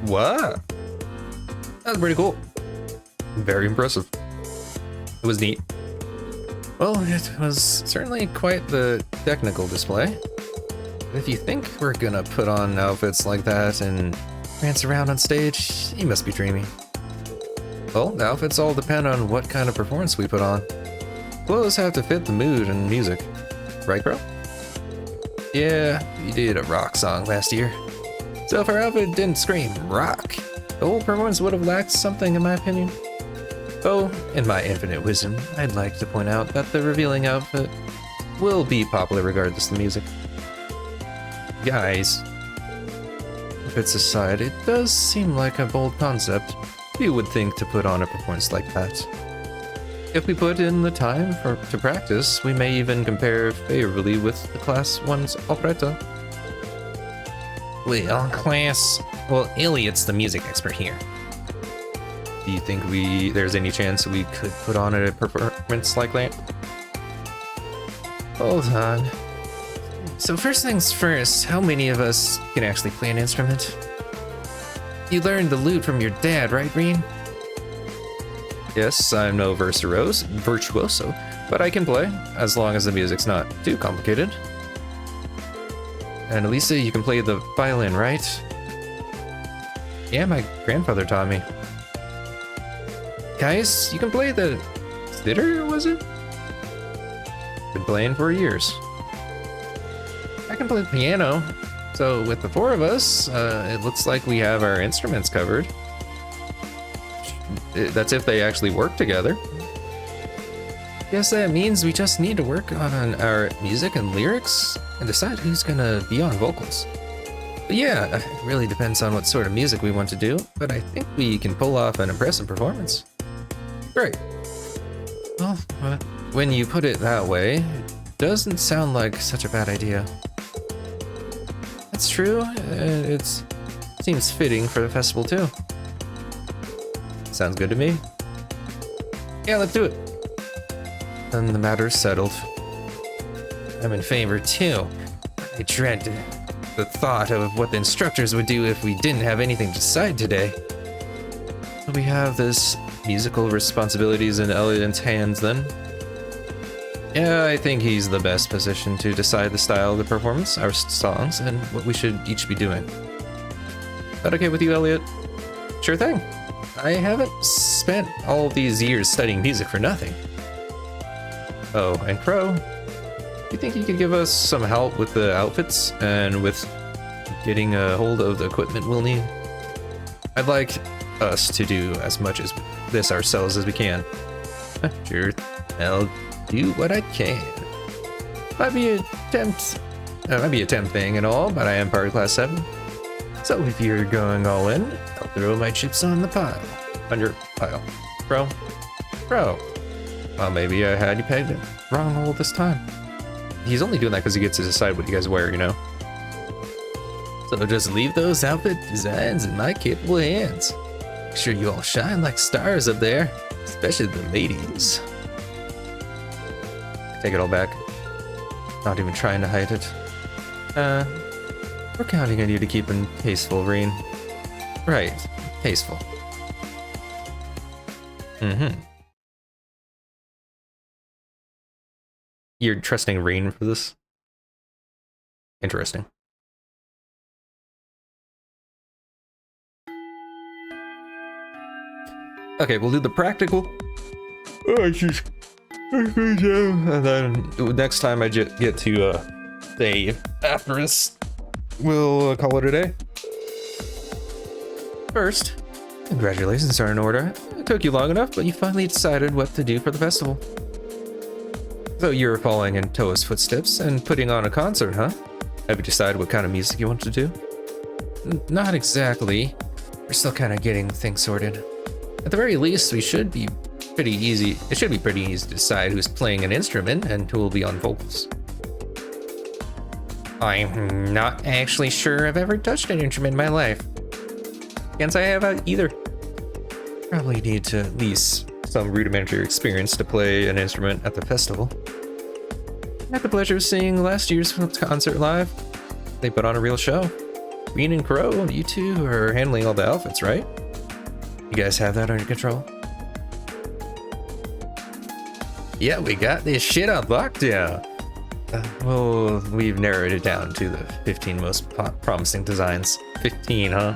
What? That's pretty cool. Very impressive. It was neat. Well, it was certainly quite the technical display. If you think we're gonna put on outfits like that and prance around on stage, you must be dreaming. Well, the outfits all depend on what kind of performance we put on. Clothes have to fit the mood and music. Right, bro? Yeah, we did a rock song last year. So if our outfit didn't scream rock, the whole performance would have lacked something in my opinion. Oh, in my infinite wisdom, I'd like to point out that the revealing outfit will be popular regardless of the music. Guys, outfits aside, it does seem like a bold concept. You would think to put on a performance like that. If we put in the time to practice, we may even compare favorably with the Class 1's operetta. Well, Elliot's the music expert here. Do you think there's any chance we could put on a performance like that? Hold on. So first things first, how many of us can actually play an instrument? You learned the lute from your dad, right, Green? Yes, I'm no virtuoso, but I can play, as long as the music's not too complicated. And Elisa, you can play the violin, right? Yeah, my grandfather taught me. Guys, you can play the zither, was it? Been playing for years. I can play the piano. So with the four of us, it looks like we have our instruments covered. That's if they actually work together. Guess that means we just need to work on our music and lyrics and decide who's gonna be on vocals. But yeah, it really depends on what sort of music we want to do, but I think we can pull off an impressive performance. Great. Well, when you put it that way, it doesn't sound like such a bad idea. That's true, it seems fitting for the festival too. Sounds good to me. Yeah, let's do it. Then the matter's settled. I'm in favor too. I dread the thought of what the instructors would do if we didn't have anything to decide today. We have this musical responsibilities in Elliot's hands then. Yeah, I think he's the best position to decide the style of the performance, our songs, and what we should each be doing. That okay with you, Elliot? Sure thing. I haven't spent all these years studying music for nothing. Oh, and Crow, you think you could give us some help with the outfits and with getting a hold of the equipment we'll need? I'd like us to do as much as this ourselves as we can. Sure, I'll do what I can. Might be a temp thing and all, but I am part of Class 7. So if you're going all in, I'll throw my chips on the pile. On your pile. Bro. Well, maybe I had you pegged it wrong all this time. He's only doing that because he gets to decide what you guys wear, you know? So just leave those outfit designs in my capable hands. Make sure you all shine like stars up there, especially the ladies. Take it all back. Not even trying to hide it. We're counting on you to keep it tasteful, Rean. Right, tasteful. You're trusting Rean for this? Interesting. Okay, we'll do the practical. And then next time I get to say after this, we'll call it a day. First, congratulations are in order. It took you long enough, but you finally decided what to do for the festival. So you're following in Toa's footsteps and putting on a concert, huh? Have you decided what kind of music you want to do? Not exactly. We're still kind of getting things sorted. At the very least, it should be pretty easy to decide who's playing an instrument and who will be on vocals. I'm not actually sure I've ever touched an instrument in my life. Can't say I have either. Probably need to at least some rudimentary experience to play an instrument at the festival. I had the pleasure of seeing last year's concert live. They put on a real show. Rean and Crow, you two are handling all the outfits, right? You guys have that under control? Yeah, we got this shit on lockdown. Well, we've narrowed it down to the 15 most promising designs. 15, huh?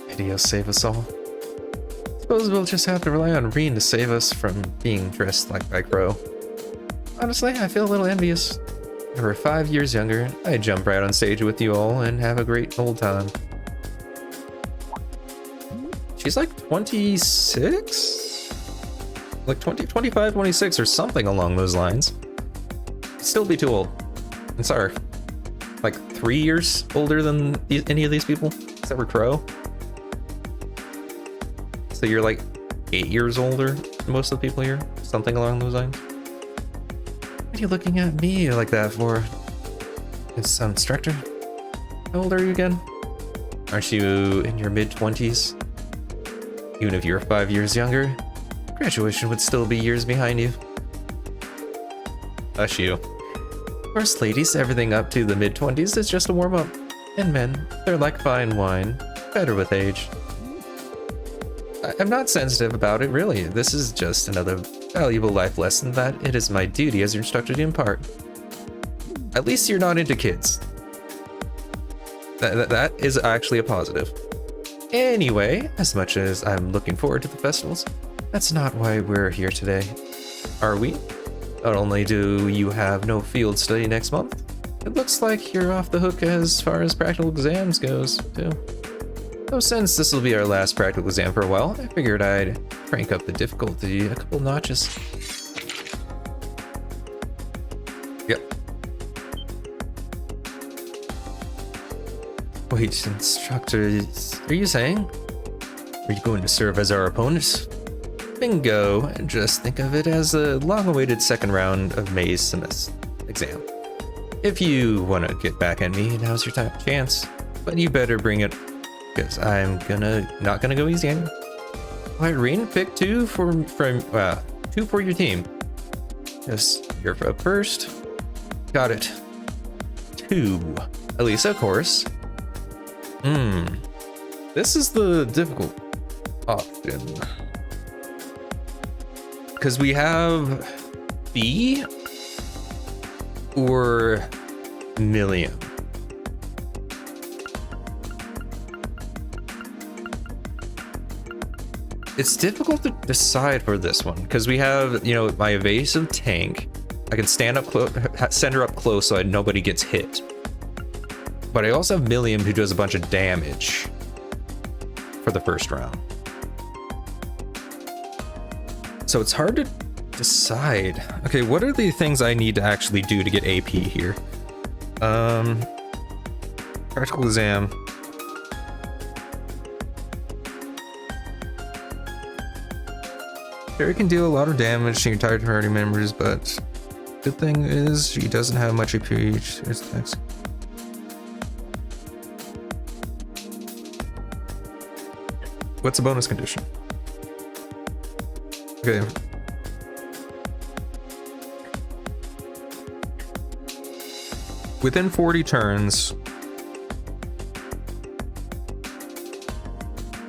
Maybe save us all. Suppose we'll just have to rely on Rean to save us from being dressed like by Crow. Honestly, I feel a little envious. If I were 5 years younger, I'd jump right on stage with you all and have a great old time. She's like 26? Like 25, 26 or something along those lines. Still be too old. And sorry. Like 3 years older than any of these people? Except for Crow? So you're like 8 years older than most of the people here? Something along those lines? What are you looking at me like that for? It's instructor? How old are you again? Aren't you in your mid-20s? Even if you're 5 years younger, graduation would still be years behind you. Hush you. Of course, ladies, everything up to the mid-20s is just a warm-up. And men, they're like fine wine, better with age. I'm not sensitive about it, really. This is just another valuable life lesson that it is my duty as your instructor to impart. At least you're not into kids. That is actually a positive. Anyway, as much as I'm looking forward to the festivals, that's not why we're here today. Are we? Not only do you have no field study next month, it looks like you're off the hook as far as practical exams goes, too. So since this will be our last practical exam for a while, I figured I'd crank up the difficulty a couple notches. Yep. Wait, instructor, are you saying? Are you going to serve as our opponent? Bingo, and just think of it as a long-awaited second round of May's semester exam. If you want to get back at me, now's your chance. But you better bring it, because I'm not gonna go easy on you. Alright, Rean, pick two for your team. Yes, you're up first. Got it. 2. Elisa, of course. This is the difficult option. Because we have B or Milliam. It's difficult to decide for this one because we have, my evasive tank. I can stand up close, send her up close so nobody gets hit. But I also have Milliam who does a bunch of damage for the first round. So it's hard to decide. Okay, what are the things I need to actually do to get AP here? Practical exam. Barry can deal a lot of damage to your entire party members, but Good thing is she doesn't have much AP. It's next. What's the bonus condition? Okay. Within 40 turns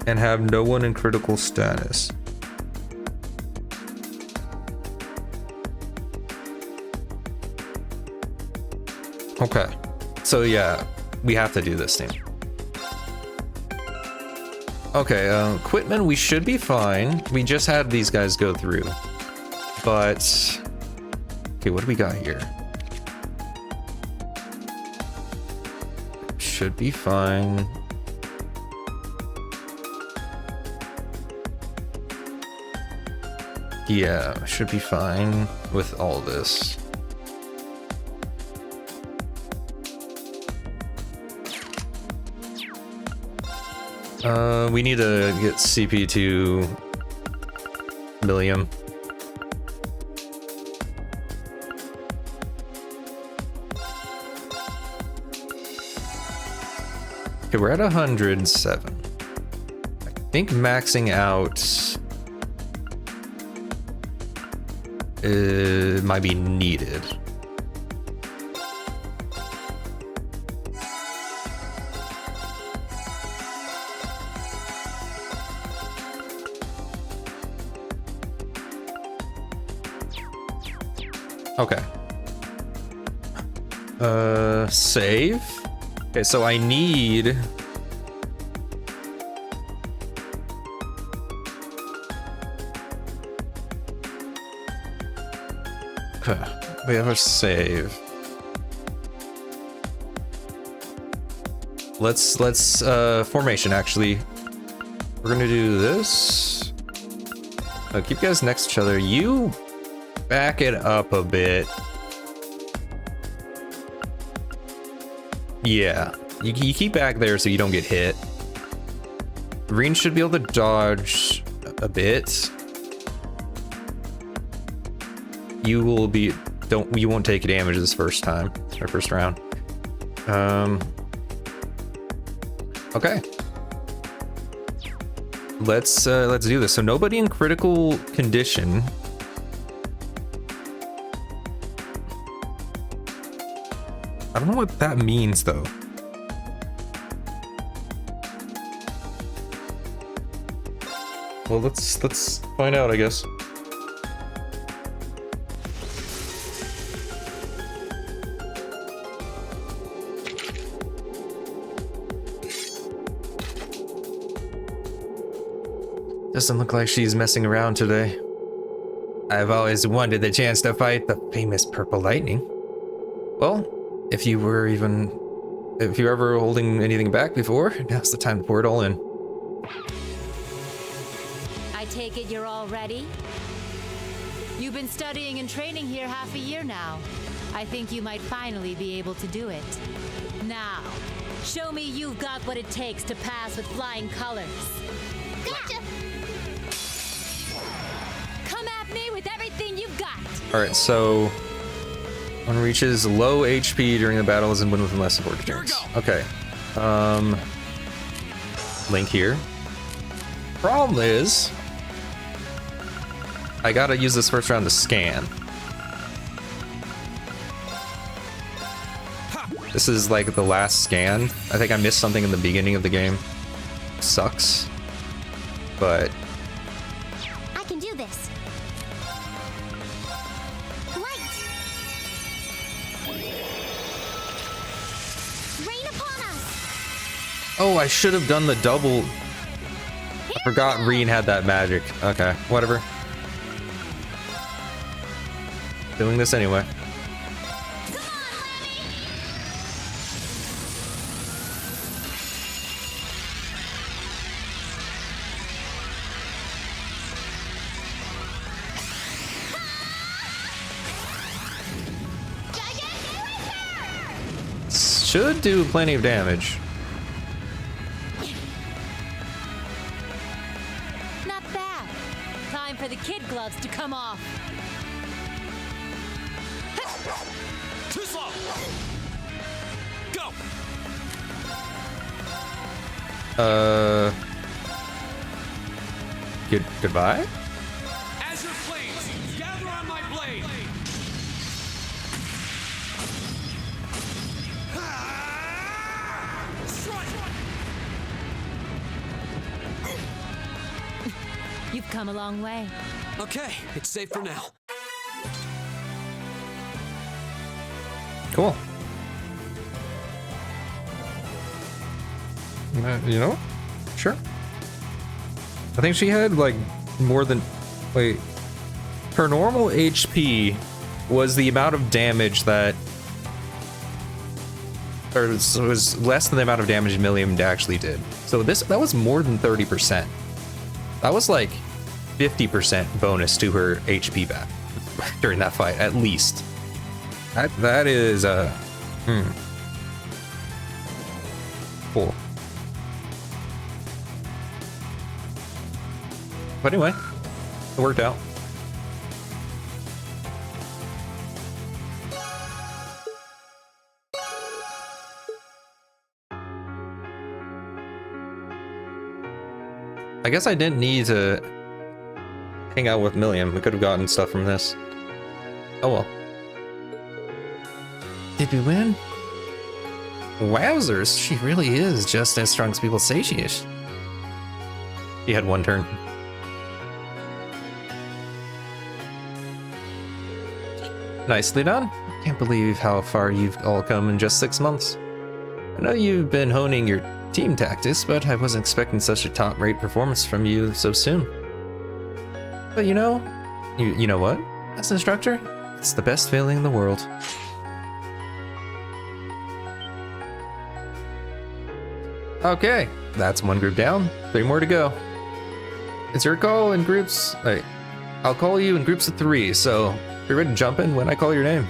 and have no one in critical status. Okay. So yeah, we have to do this thing. Okay, Quitman, we should be fine. We just had these guys go through. But... okay, what do we got here? Should be fine. Yeah, should be fine with all this. We need to get CP to Millium. Okay, we're at 107. I think maxing out might be needed. Okay. Save. Okay, so I need... we have a save. Let's formation actually. We're gonna do this. Keep you guys next to each other. You back it up a bit. Yeah, you keep back there so you don't get hit. Green should be able to dodge a bit. You will be you won't take damage this first time, or first round. Okay. Let's do this. So nobody in critical condition. I don't know what that means though. Well, let's find out, I guess. Doesn't look like she's messing around today. I've always wanted the chance to fight the famous Purple Lightning. Well, if you were ever holding anything back before, now's the time to pour it all in. I take it you're all ready? You've been studying and training here half a year now. I think you might finally be able to do it. Now, show me you've got what it takes to pass with flying colors. Gotcha! Come at me with everything you've got! Alright, so one reaches low HP during the battle is win with less support turns. Okay. Link here. Problem is, I gotta use this first round to scan. This is like the last scan. I think I missed something in the beginning of the game. Sucks. But I can do this. Light! Rain upon us! oh, I should have done the double. I forgot Reen had that magic. Okay, whatever. Doing this anyway. Should do plenty of damage. Not bad. Time for the kid gloves to come off. Goodbye? Azure Flames, gather on my blade! Strike! You've come a long way. Okay, it's safe for now. Cool. You know? Sure. I think she had like more than. Wait. Her normal HP was the amount of damage that. Or it was less than the amount of damage Milliam actually did. So that was more than 30%. That was like 50% bonus to her HP back during that fight, at least. That is cool. But anyway, it worked out. I guess I didn't need to hang out with Milliam. We could have gotten stuff from this. Oh well. Did we win? Wowzers, she really is just as strong as people say she is. He had one turn. Nicely done. Can't believe how far you've all come in just 6 months. I know you've been honing your team tactics, but I wasn't expecting such a top-rate performance from you so soon. But you know what? As an instructor, it's the best feeling in the world. Okay, that's one group down, 3 more to go. It's your call in groups. I'll call you in groups of 3, so be ready to jump in when I call your name.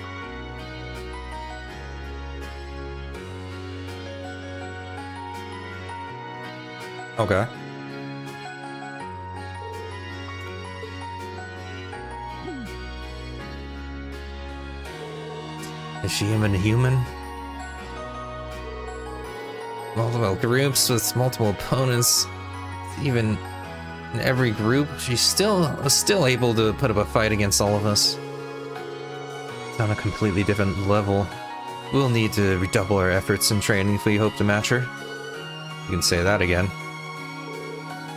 Okay. Is she even a human? Multiple groups with multiple opponents. Even in every group, she was still able to put up a fight against all of us. It's on a completely different level. We'll need to redouble our efforts and training if we hope to match her. You can say that again.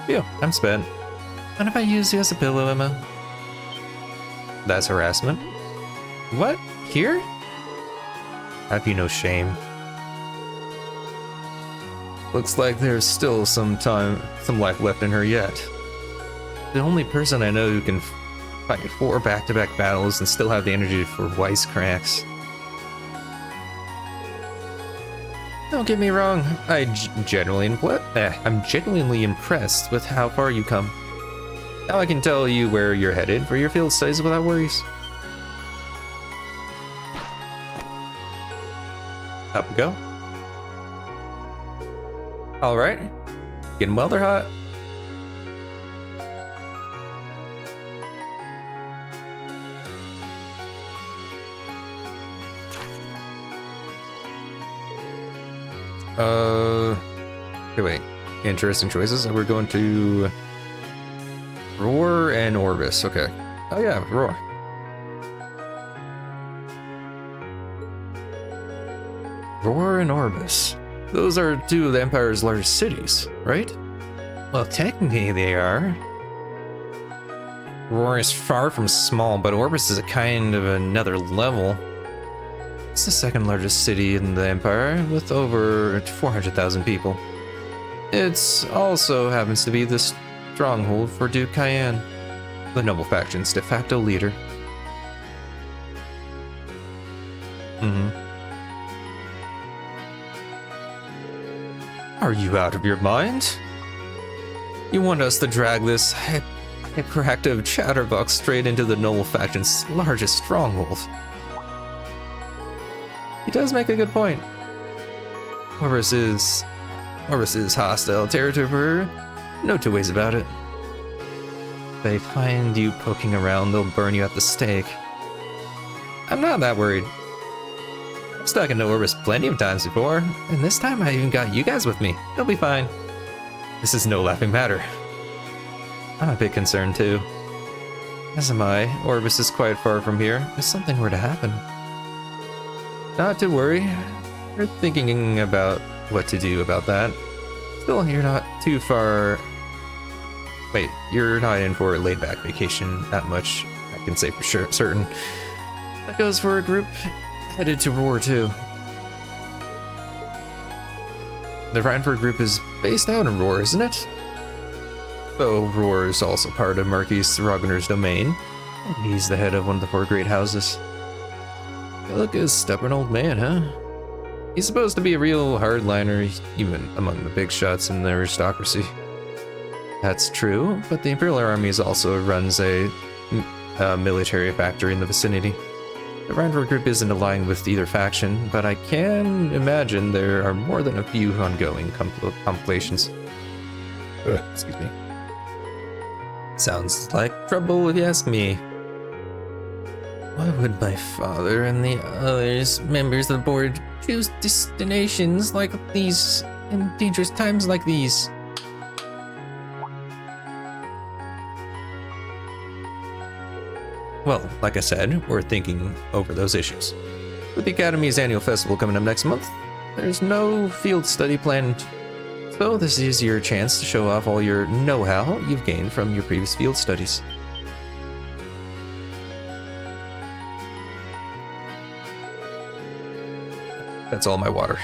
Phew, I'm spent. Mind if I use you as a pillow, Emma? That's harassment. What? Here? Have you no shame? Looks like there's still some life left in her yet. The only person I know who can fight 4 back-to-back battles and still have the energy for wisecracks. Don't get me wrong, I'm genuinely impressed with how far you come. Now I can tell you where you're headed for your field studies without worries. Up we go. Alright. Getting well or hot? Okay, wait. Interesting choices. We're going to Roar and Orbis. Okay. Oh yeah, Roar. Roar and Orbis. Those are 2 of the Empire's largest cities, right? Well, technically they are. Roar is far from small, but Orbis is a kind of another level. It's the 2nd largest city in the Empire, with over 400,000 people. It also happens to be the stronghold for Duke Cayenne, the noble faction's de facto leader. Are you out of your mind? You want us to drag this hyperactive chatterbox straight into the noble faction's largest stronghold? He does make a good point. Orbis is hostile territory for her. No 2 ways about it. If they find you poking around, they'll burn you at the stake. I'm not that worried. I've stuck into Orbis plenty of times before, and this time I even got you guys with me. It'll be fine. This is no laughing matter. I'm a bit concerned too. As am I. Orbis is quite far from here. If something were to happen. Not to worry. We're thinking about what to do about that. Still, you're not too far... Wait, you're not in for a laid-back vacation that much, I can say for sure, certain. That goes for a group headed to Roar too. The Reinford group is based out in Roar, isn't it? Though Roar is also part of Marquis Ragner's domain. He's the head of one of the 4 great houses. You look a stubborn old man, huh? He's supposed to be a real hardliner, even among the big shots in the aristocracy. That's true, but the Imperial Army also runs a military factory in the vicinity. The Reinford group isn't aligned with either faction, but I can imagine there are more than a few ongoing complications. Excuse me. Sounds like trouble if you ask me. Why would my father and the others members of the board choose destinations like these in dangerous times like these? Well, like I said, we're thinking over those issues. With the Academy's annual festival coming up next month, there's no field study planned. So this is your chance to show off all your know-how you've gained from your previous field studies. That's all my water.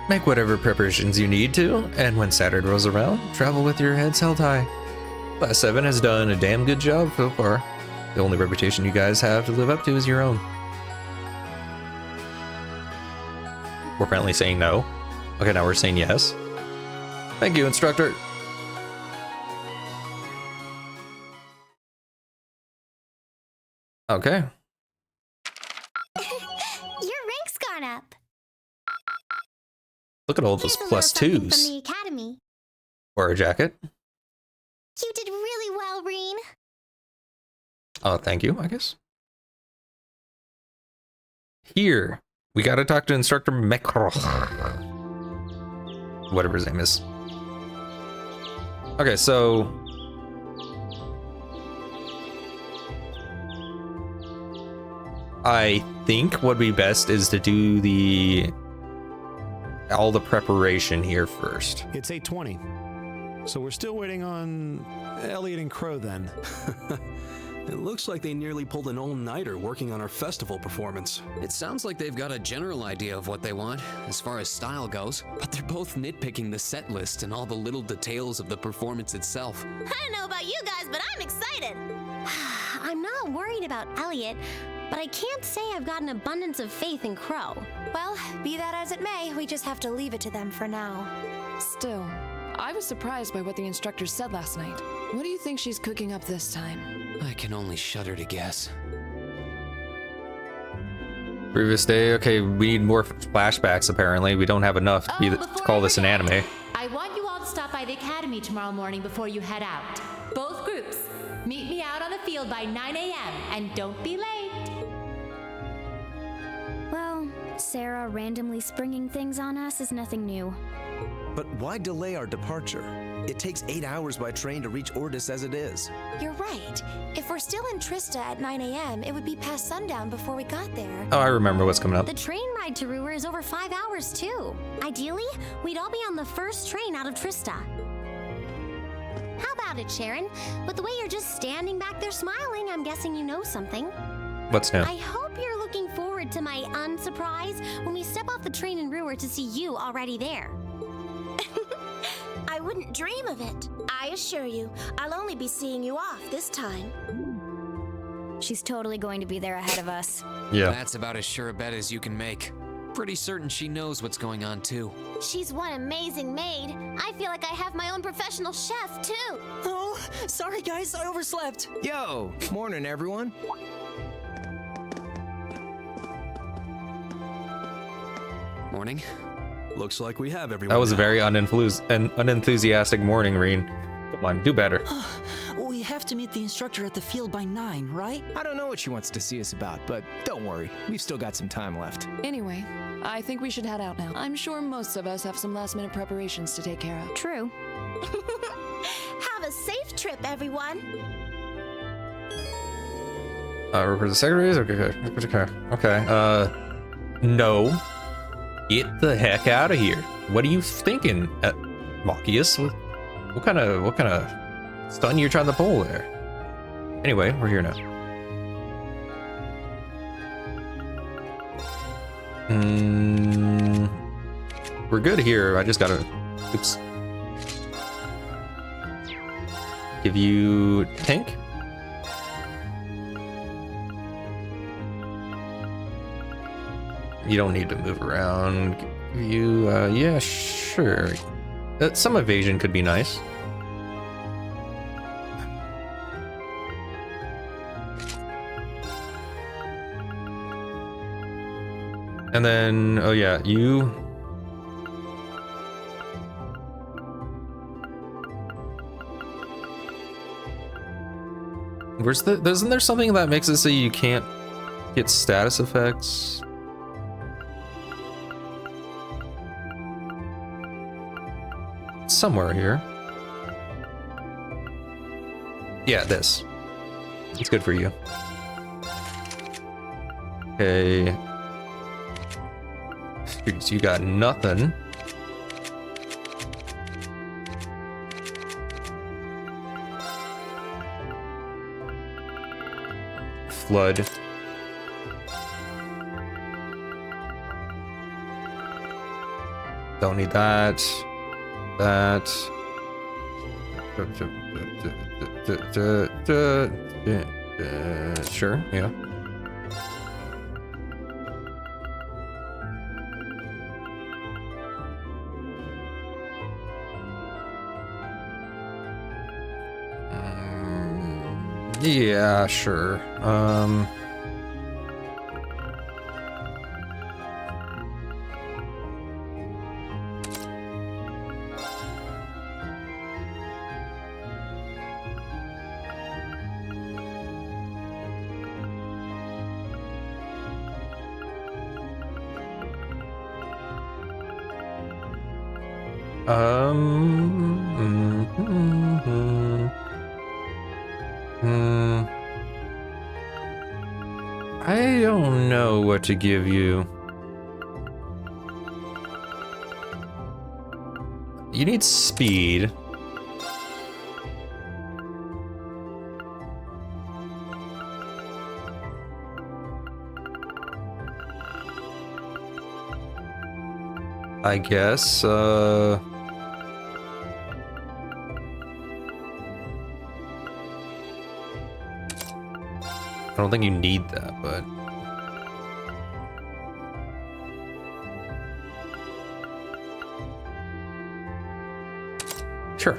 Make whatever preparations you need to, and when Saturday rolls around, travel with your heads held high. Class 7 has done a damn good job so far. The only reputation you guys have to live up to is your own. We're apparently saying no. Okay, now we're saying yes. Thank you, instructor. Okay. Your rank's gone up. Look at all those Here's a plus little something twos. from the Academy. Or a jacket. You did really well, Reen. Oh, thank you, I guess. Here, we gotta talk to Instructor Mekro. Whatever his name is. Okay, so... I think what would be best is to do all the preparation here first. It's 8:20. So we're still waiting on Elliot and Crow then. It looks like they nearly pulled an all-nighter working on our festival performance. It sounds like they've got a general idea of what they want, as far as style goes, but they're both nitpicking the set list and all the little details of the performance itself. I don't know about you guys, but I'm excited. I'm not worried about Elliot, but I can't say I've got an abundance of faith in Crow. Well, be that as it may, we just have to leave it to them for now. Still, I was surprised by what the instructor said last night. What do you think she's cooking up this time? I can only shudder to guess. Previous day, okay, we need more flashbacks apparently. We don't have enough to call this an anime. I want you all to stop by the academy tomorrow morning before you head out. Both groups, meet me out on the field by 9 a.m. and don't be late. Well, Sarah randomly springing things on us is nothing new. But why delay our departure? It takes 8 hours by train to reach Ordis as it is. You're right. If we're still in Trista at 9 a.m., it would be past sundown before we got there. Oh, I remember what's coming up. The train ride to Ruhr is over 5 hours, too. Ideally, we'd all be on the first train out of Trista. How about it, Sharon? With the way you're just standing back there smiling, I'm guessing you know something. What's new? I hope you're looking forward to my unsurprise when we step off the train in Ruhr to see you already there. I wouldn't dream of it. I assure you, I'll only be seeing you off this time. She's totally going to be there ahead of us. Yeah. That's about as sure a bet as you can make. Pretty certain she knows what's going on too. She's one amazing maid. I feel like I have my own professional chef, too. Oh, sorry guys, I overslept. Yo, morning everyone. Morning. Looks like we have everyone. That was a now. very unenthusiastic morning, Reen. Come on, do better. We have to meet the instructor at the field by 9, right? I don't know what she wants to see us about, but don't worry, we've still got some time left. Anyway, I think we should head out now. I'm sure most of us have some last-minute preparations to take care of. True. Have a safe trip, everyone. For the secretaries? Okay. No. Get the heck out of here. What are you thinking, Machias? What kind of stunt you're trying to pull there? Anyway, we're here now. We're good here. I just gotta, oops. Give you tank. You don't need to move around. Give you, yeah, sure. Some evasion could be nice. And then, oh yeah, you. Where's the, isn't there something that makes it so you can't get status effects? Somewhere here. Yeah, this. It's good for you. Okay. So you got nothing. Flood. Don't need that. That. Sure, yeah. Yeah, sure. I don't know what to give you. You need speed. I guess, I don't think you need that, but sure.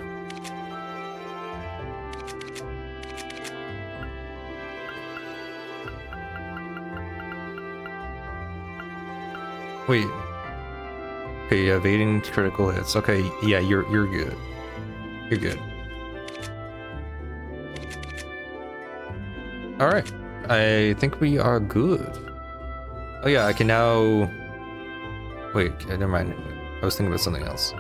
Wait. Okay, evading critical hits. Okay, yeah, you're good. You're good. All right. I think we are good. Oh yeah, I can now... Wait, never mind. I was thinking about something else.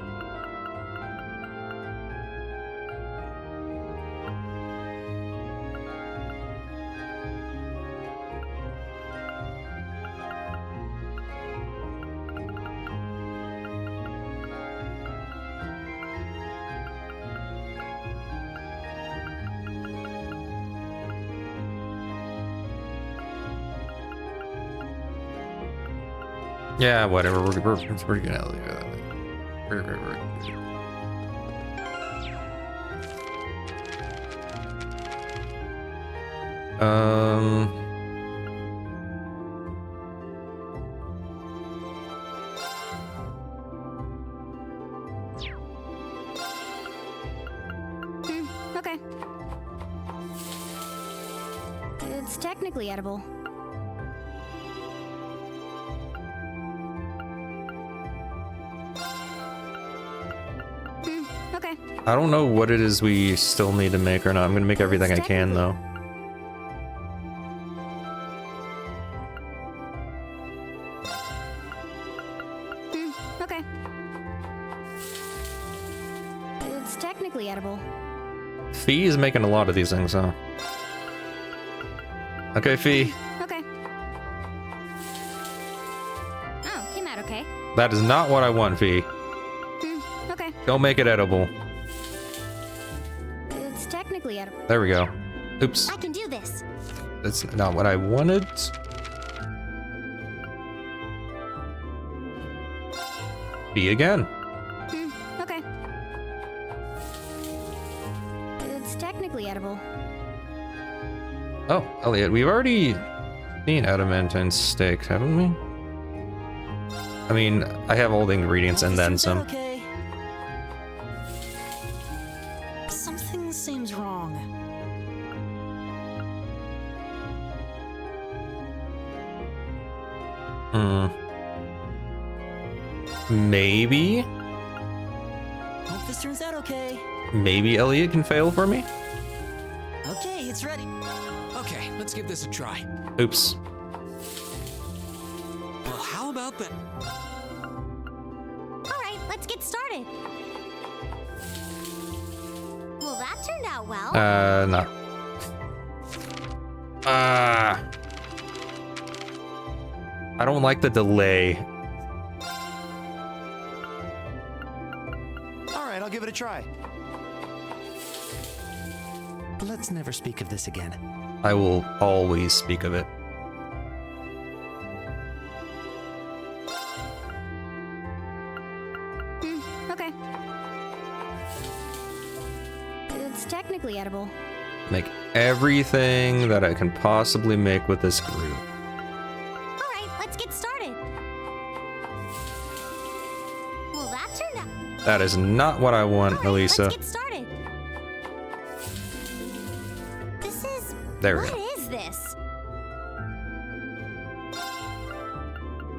Yeah, whatever. We're pretty good. We're good. Okay. It's technically edible. Okay. I don't know what it is we still need to make or not. I'm gonna make everything I can though. It's technically edible. Fee is making a lot of these things, huh? Okay, Fee. Okay. Oh, came out okay. That is not what I want, Fee. Okay. Don't make it edible. It's technically edible. There we go. Oops. I can do this. That's not what I wanted. Fee again. Okay. It's technically edible. Oh, Elliot, we've already seen adamantine steak, haven't we? I mean, I have all the ingredients and then some. Okay. Something seems wrong. Maybe? Hope this turns out okay. Maybe Elliot can fail for me? Okay, it's ready. Okay, let's give this a try. Oops. Well, how about that? Alright, let's get started. Well, that turned out well. No. I don't like the delay. All right, I'll give it a try. Let's never speak of this again. I will always speak of it. Okay. It's technically edible. Make everything that I can possibly make with this group. Alright, let's get started. Well, that turned out. That is not what I want, Alright, Elisa. let's get started. This is. There we What go. is this?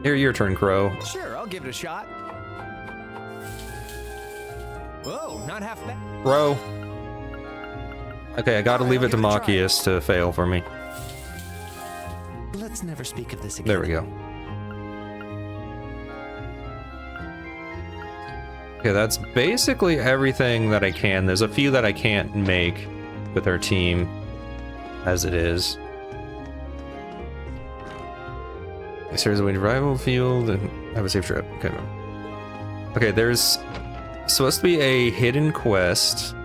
Here, your turn, Crow. Sure, I'll give it a shot. Whoa, not half bad. Crow. Okay, I gotta leave it to Machias to fail for me. Let's never speak of this again. There we go. Okay, that's basically everything that I can. There's a few that I can't make with our team as it is. Here's a rival field and have a safe trip. Okay. Okay, there's supposed to be a hidden quest.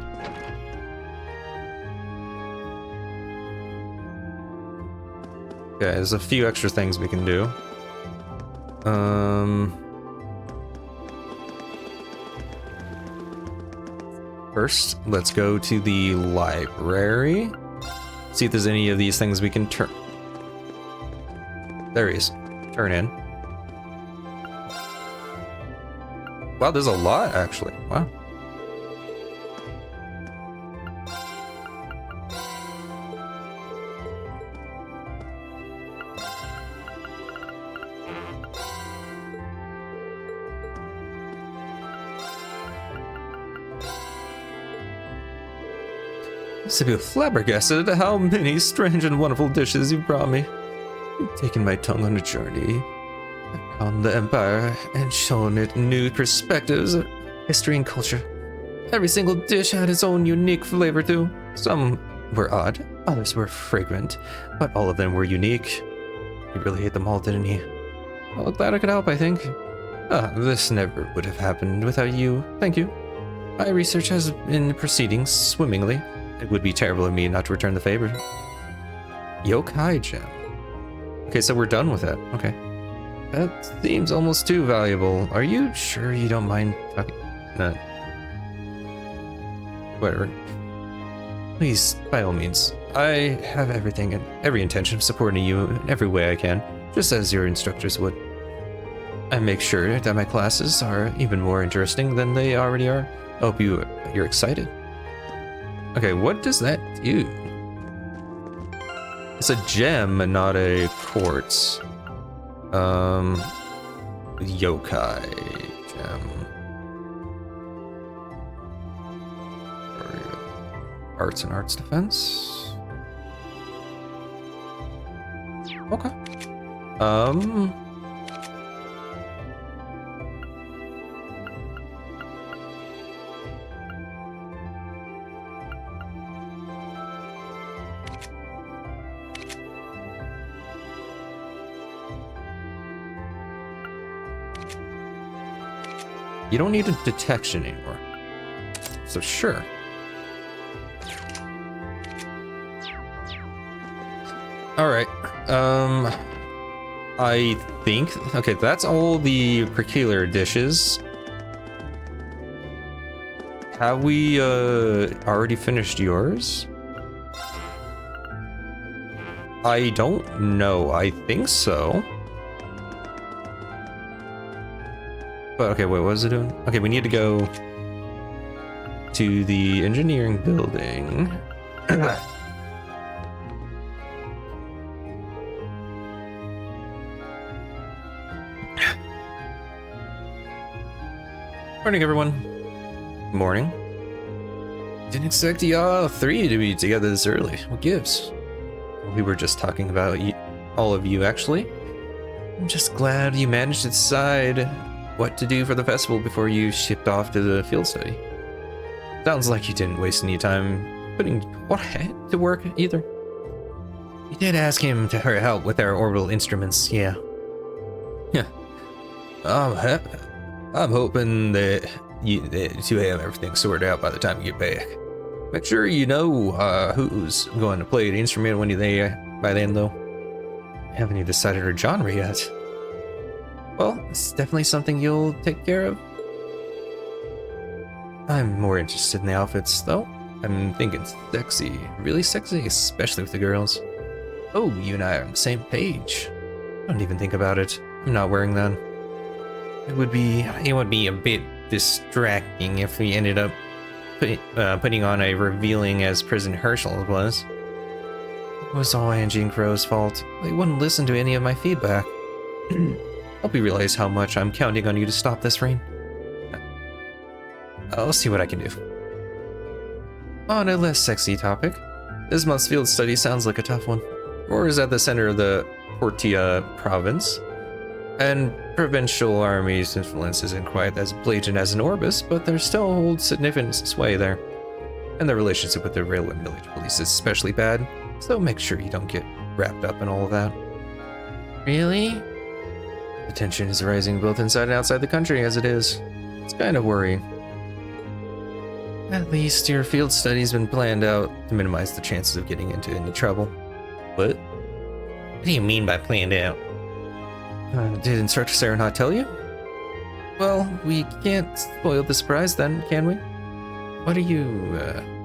Okay, there's a few extra things we can do. First, let's go to the library. See if there's any of these things we can turn. There he is. Turn in. Wow, there's a lot actually. Wow. To be flabbergasted at how many strange and wonderful dishes you brought me. You've taken my tongue on a journey. I've gone the empire and shown it new perspectives of history and culture. Every single dish had its own unique flavor too. Some were odd, others were fragrant, but all of them were unique. You really ate them all, didn't you? Well, glad I could help, I think. This never would have happened without you. Thank you. My research has been proceeding swimmingly. It would be terrible of me not to return the favor. Yokai gem. Okay, so we're done with that. Okay. That seems almost too valuable. Are you sure you don't mind talking? No. Whatever. Please, by all means. I have everything and every intention of supporting you in every way I can, just as your instructors would. I make sure that my classes are even more interesting than they already are. I hope you're excited. Okay, what does that do? It's a gem and not a quartz. Yokai gem. Arts and arts defense. Okay. You don't need a detection anymore. So sure. Alright. I think... Okay, that's all the peculiar dishes. Have we already finished yours? I don't know. I think so. But okay, wait, what is it doing? Okay, we need to go to the engineering building. Morning, everyone. Morning. Didn't expect y'all three to be together this early. What gives? We were just talking about all of you, actually. I'm just glad you managed to decide what to do for the festival before you shipped off to the field study. Sounds like you didn't waste any time putting Jorge to work either. You did ask him to help with our orbital instruments, yeah. Yeah. I'm hoping that you have everything sorted out by the time you get back. Make sure you know who's going to play the instrument when you're there by then, though. Haven't you decided our genre yet? Well, it's definitely something you'll take care of. I'm more interested in the outfits, though. I'm thinking sexy, really sexy, especially with the girls. Oh, you and I are on the same page. Don't even think about it. I'm not wearing that. It would be a bit distracting if we ended up putting on a revealing as President Herschel was. It was all Angie and Crow's fault. They wouldn't listen to any of my feedback. Hope you realize how much I'm counting on you to stop this rain. I'll see what I can do. On a less sexy topic, this month's field study sounds like a tough one. Roar is at the center of the Portia province, and provincial army's influence isn't quite as blatant as in Orbis, but there still holds significant sway there. And the relationship with the railway village police is especially bad, so make sure you don't get wrapped up in all of that. Really? The tension is rising both inside and outside the country as it is. It's kind of worrying. At least your field study's been planned out to minimize the chances of getting into any trouble. What? What do you mean by planned out? Did Instructor Sarah not tell you? Well, we can't spoil the surprise then, can we? What are you,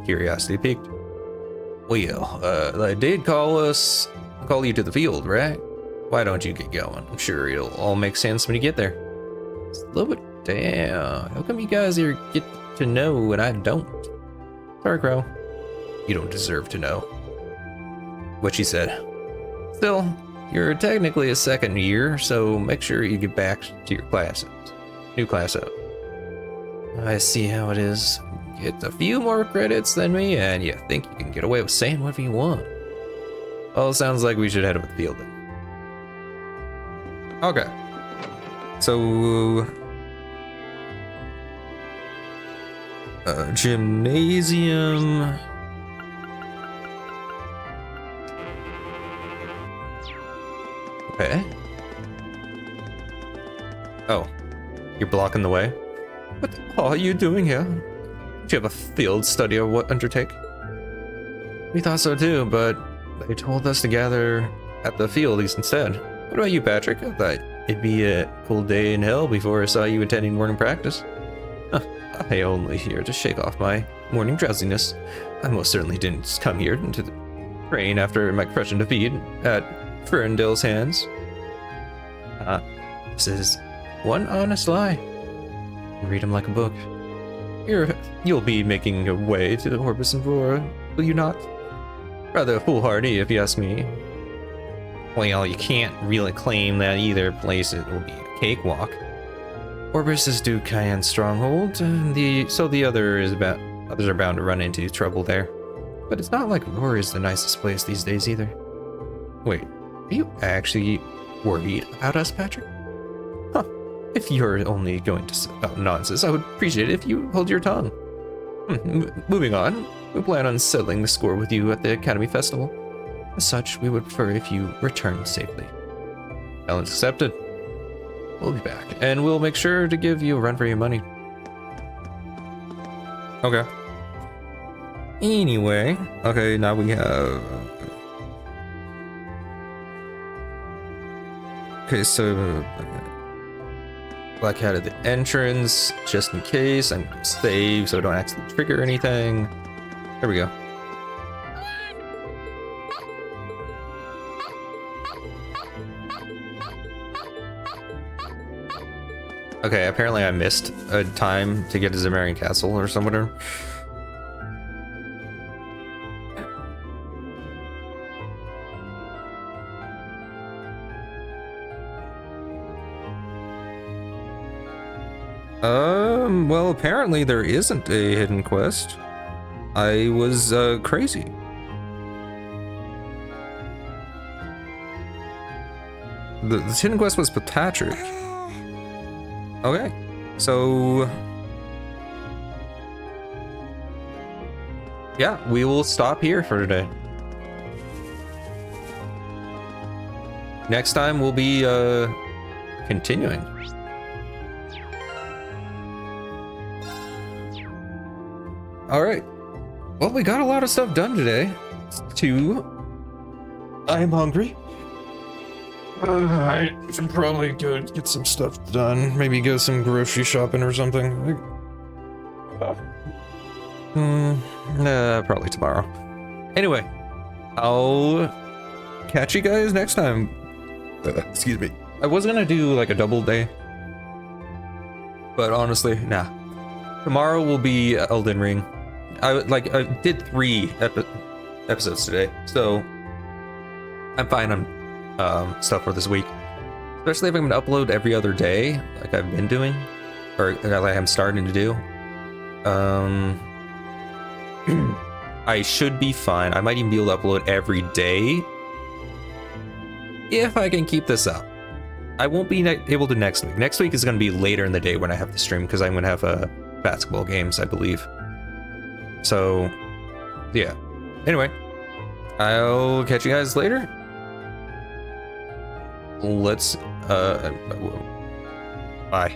curiosity piqued? Well, they did call you to the field, right? Why don't you get going? I'm sure it'll all make sense when you get there. Slow it down. How come you guys here get to know and I don't? Sorry, Crow. You don't deserve to know. What she said. Still, you're technically a second year, so make sure you get back to your classes. New class up. I see how it is. Get a few more credits than me, and you think you can get away with saying whatever you want. Well, sounds like we should head up the field then. Okay. So... gymnasium... Okay. Oh, you're blocking the way? What are you doing here? Do you have a field study or what undertake? We thought so too, but they told us to gather at the field instead. What about you, Patrick? I thought it'd be a cool day in hell before I saw you attending morning practice. I only here to shake off my morning drowsiness. I most certainly didn't come here to train after my crushing defeat at Ferndale's hands. This is one honest lie. Read him like a book. You'll be making your way to the Orbis and Roar, will you not? Rather foolhardy, if you ask me. Well, you can't really claim that either place it will be a cakewalk. Orbis is Duke Cayenne's stronghold, and the others are bound to run into trouble there. But it's not like Roar is the nicest place these days either. Wait. Are you actually worried about us, Patrick? Huh. If you're only going to spout nonsense, I would appreciate it if you hold your tongue. Moving on, we plan on settling the score with you at the Academy Festival. As such, we would prefer if you return safely. Challenge accepted. We'll be back, and we'll make sure to give you a run for your money. Okay. Anyway, okay, now we have... Okay, so... Black Hat at the entrance, just in case. I'm gonna save so I don't accidentally trigger anything. There we go. Okay, apparently I missed a time to get to Zemarian Castle or somewhere. Well, apparently there isn't a hidden quest. I was, crazy. The hidden quest was with Patrick. Okay, so... Yeah, we will stop here for today. Next time we'll be, continuing. Alright. Well, we got a lot of stuff done today. I'm hungry. I should probably go get some stuff done. Maybe go some grocery shopping or something. Probably tomorrow. Anyway, I'll catch you guys next time. Excuse me. I was gonna do like a double day, but honestly, nah. Tomorrow will be Elden Ring. I did 3 episodes today, so I'm fine on stuff for this week. Especially if I'm gonna upload every other day, like I've been doing, or like I'm starting to do. I should be fine. I might even be able to upload every day if I can keep this up. I won't be able to next week. Next week is gonna be later in the day when I have the stream because I'm gonna have basketball games, I believe. So, yeah. Anyway, I'll catch you guys later. Let's, bye.